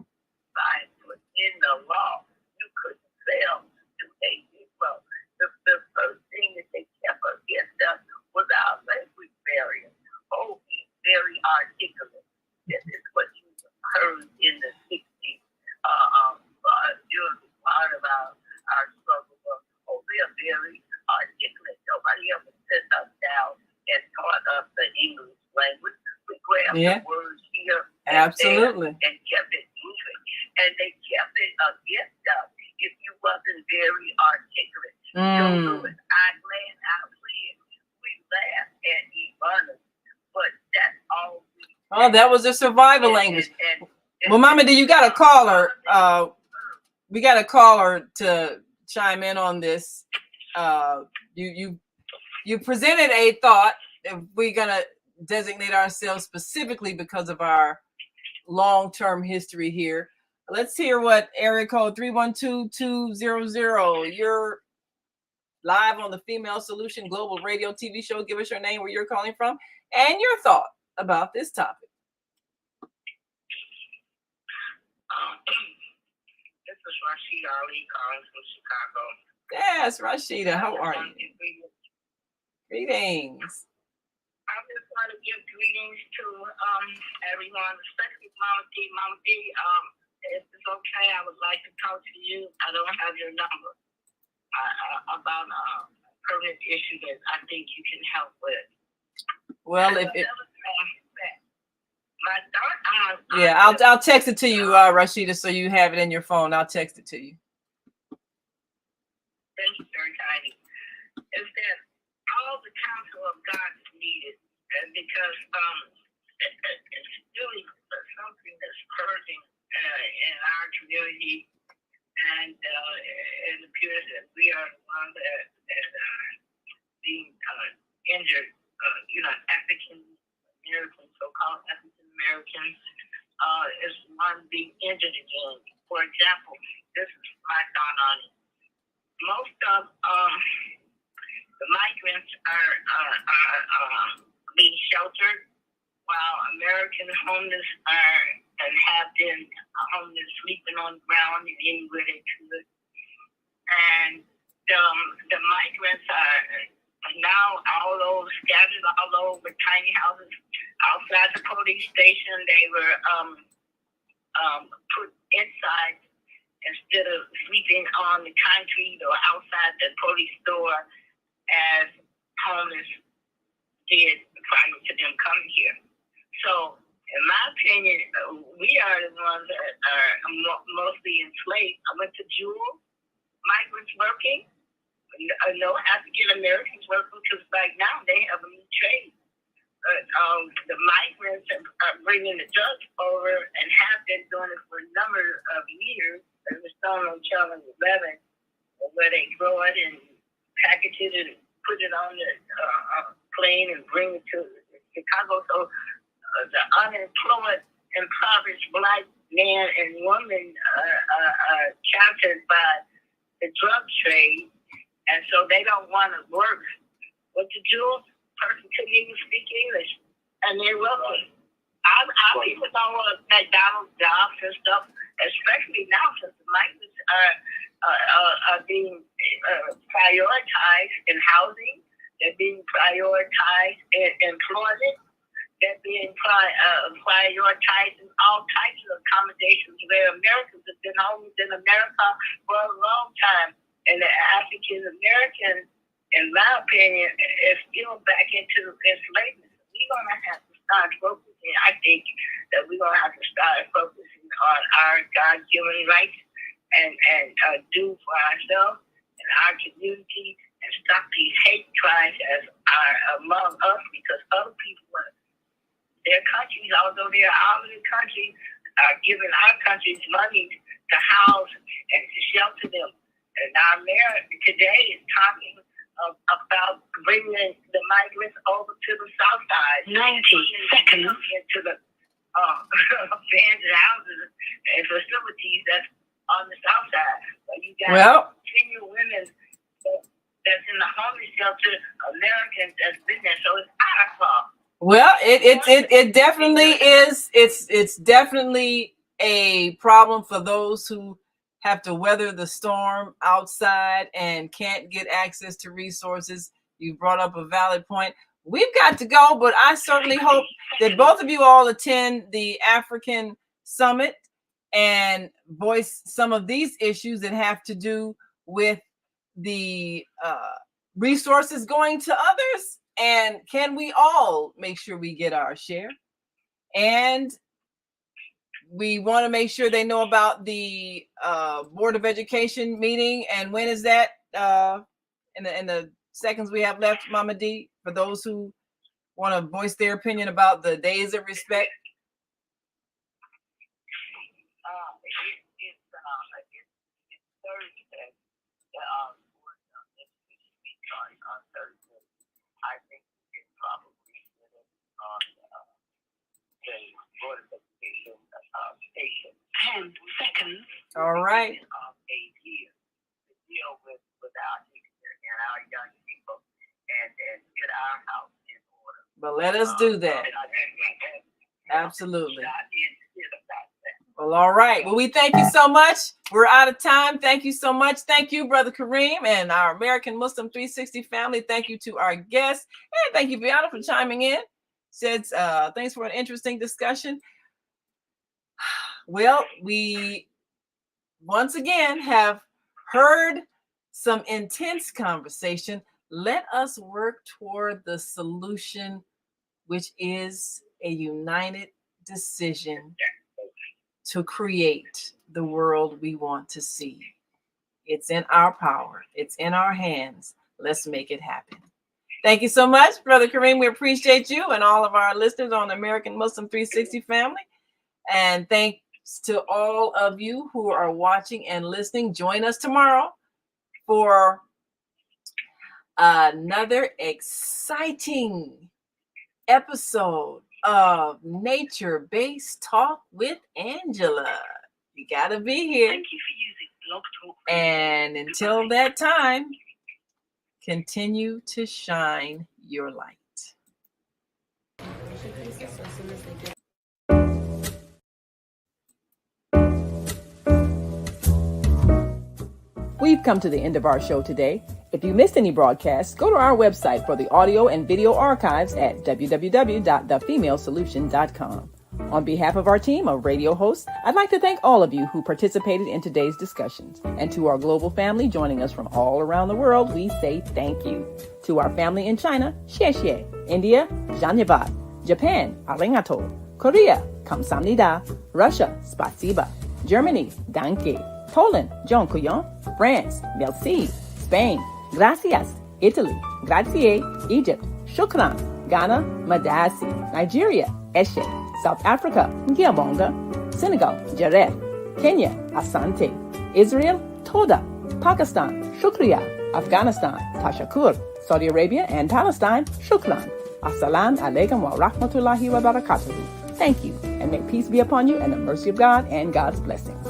by in the law. You couldn't sell to a Negro. The first thing that they kept against us was our language barrier. Oh, he's very articulate. This is what you heard in the 60s during part of our struggle. Oh, they're very articulate. Nobody ever set us down and taught us the English language. We grabbed the words here absolutely and kept it moving. And they kept it against us if you wasn't very articulate. So I land out clear. We laughed at Ebony, but that's all we. Oh, that was a survival language. Well, Mama, do you got a caller? We got a caller to chime in on this. You presented a thought. We're gonna designate ourselves specifically because of our long-term history here. Let's hear what area code 312-200. You're live on the Female Solution Global Radio TV show. Give us your name, where you're calling from, and your thought about this topic. This is Rashida Ali calling from Chicago. Yes, Rashida, how are you? Greetings. I just want to give greetings to everyone, especially Mama D. Mama D, if it's okay, I would like to talk to you. I don't have your number about a permanent issue that I think you can help with. Well, if it, my daughter, yeah, I'll text it to you, Rashida, so you have it in your phone. I'll text it to you. Thank you very kindly. Is that all the counsel of God is needed, and because it's really something that's purging in our community, and it appears that we are the ones that are being injured. African Americans, so-called African Americans, is one being injured again. For example, this is my thought on it. Most of the migrants are being sheltered, while American homeless are and have been homeless, sleeping on the ground and anywhere they could. And the migrants are now all over, scattered all over tiny houses outside the police station. They were put inside instead of sleeping on the concrete or outside the police store as homeless did prior to them coming here. So, in my opinion, we are the ones that are mostly enslaved. I went to Jewel, migrants working, no African Americans working, because right now they have a new trade. The migrants are bringing the drugs over and have been doing it for a number of years. It was done on Channel 11, where they grow it and package it and put it on the plane and bring it to Chicago. So the unemployed, impoverished black man and woman are captured by the drug trade, and so they don't want to work. What to do? Person couldn't even speak English, and they're welcome. Our people don't want McDonald's jobs and stuff, especially now since the migrants are being prioritized in housing. They're being prioritized in employment. They're being prioritized in all types of accommodations where Americans have been homeless in America for a long time. And the African American, in my opinion, is still back into enslavement. We're going to have to start focusing. I think that we're going to have to start focusing on our God-given rights and do for ourselves and our community and stop these hate crimes as are among us, because other people, their countries, although they're out of the country, are giving our countries money to house and to shelter them. And our mayor today is talking about bringing the migrants over to the south side. 90 seconds. Into the abandoned houses and facilities that's on the south side. But you got senior women that's in the homeless shelter, Americans that's been there. So it's our fault. Well, it definitely is. It's definitely a problem for those who have to weather the storm outside and can't get access to resources. You brought up a valid point. We've got to go, but I certainly hope that both of you all attend the African Summit and voice some of these issues that have to do with the resources going to others. And can we all make sure we get our share? And we want to make sure they know about the Board of Education meeting. And when is that? In the seconds we have left, Mama D, for those who want to voice their opinion about the days of respect. It's Thursday. I think it's probably seconds. All right. A year to deal with our future and our young people and get our house in order. But let us do that. Absolutely. Well, all right. Well, we thank you so much. We're out of time. Thank you so much. Thank you, Brother Kareem, and our American Muslim 360 family. Thank you to our guests. And thank you, Brianna, for chiming in. Says, thanks for an interesting discussion. Well, we once again have heard some intense conversation. Let us work toward the solution, which is a united decision to create the world we want to see. It's in our power. It's in our hands. Let's make it happen. Thank you so much, Brother Kareem. We appreciate you and all of our listeners on American Muslim 360 family. And thanks to all of you who are watching and listening. Join us tomorrow for another exciting episode of Nature-Based Talk with Angela. You gotta be here. Thank you for using Blog Talk. And until that time, continue to shine your light. We've come to the end of our show today. If you missed any broadcasts, go to our website for the audio and video archives at www.thefemalesolution.com. On behalf of our team of radio hosts, I'd like to thank all of you who participated in today's discussions. And to our global family joining us from all around the world, we say thank you. To our family in China, xie xie. India, dhanyavad. Japan, arigato. Korea, kamsamnida. Russia, spasiba. Germany, danke. Poland, dziękuję. France, merci. Spain, gracias. Italy, grazie. Egypt, shukran. Ghana, madasi. Nigeria, eshe. South Africa, ngiyabonga. Senegal, jareh. Kenya, asante. Israel, toda. Pakistan, shukriya. Afghanistan, tashakur. Saudi Arabia and Palestine, shukran. Assalamu alaikum wa rahmatullahi wa barakatuhu. Thank you, and may peace be upon you and the mercy of God and God's blessings.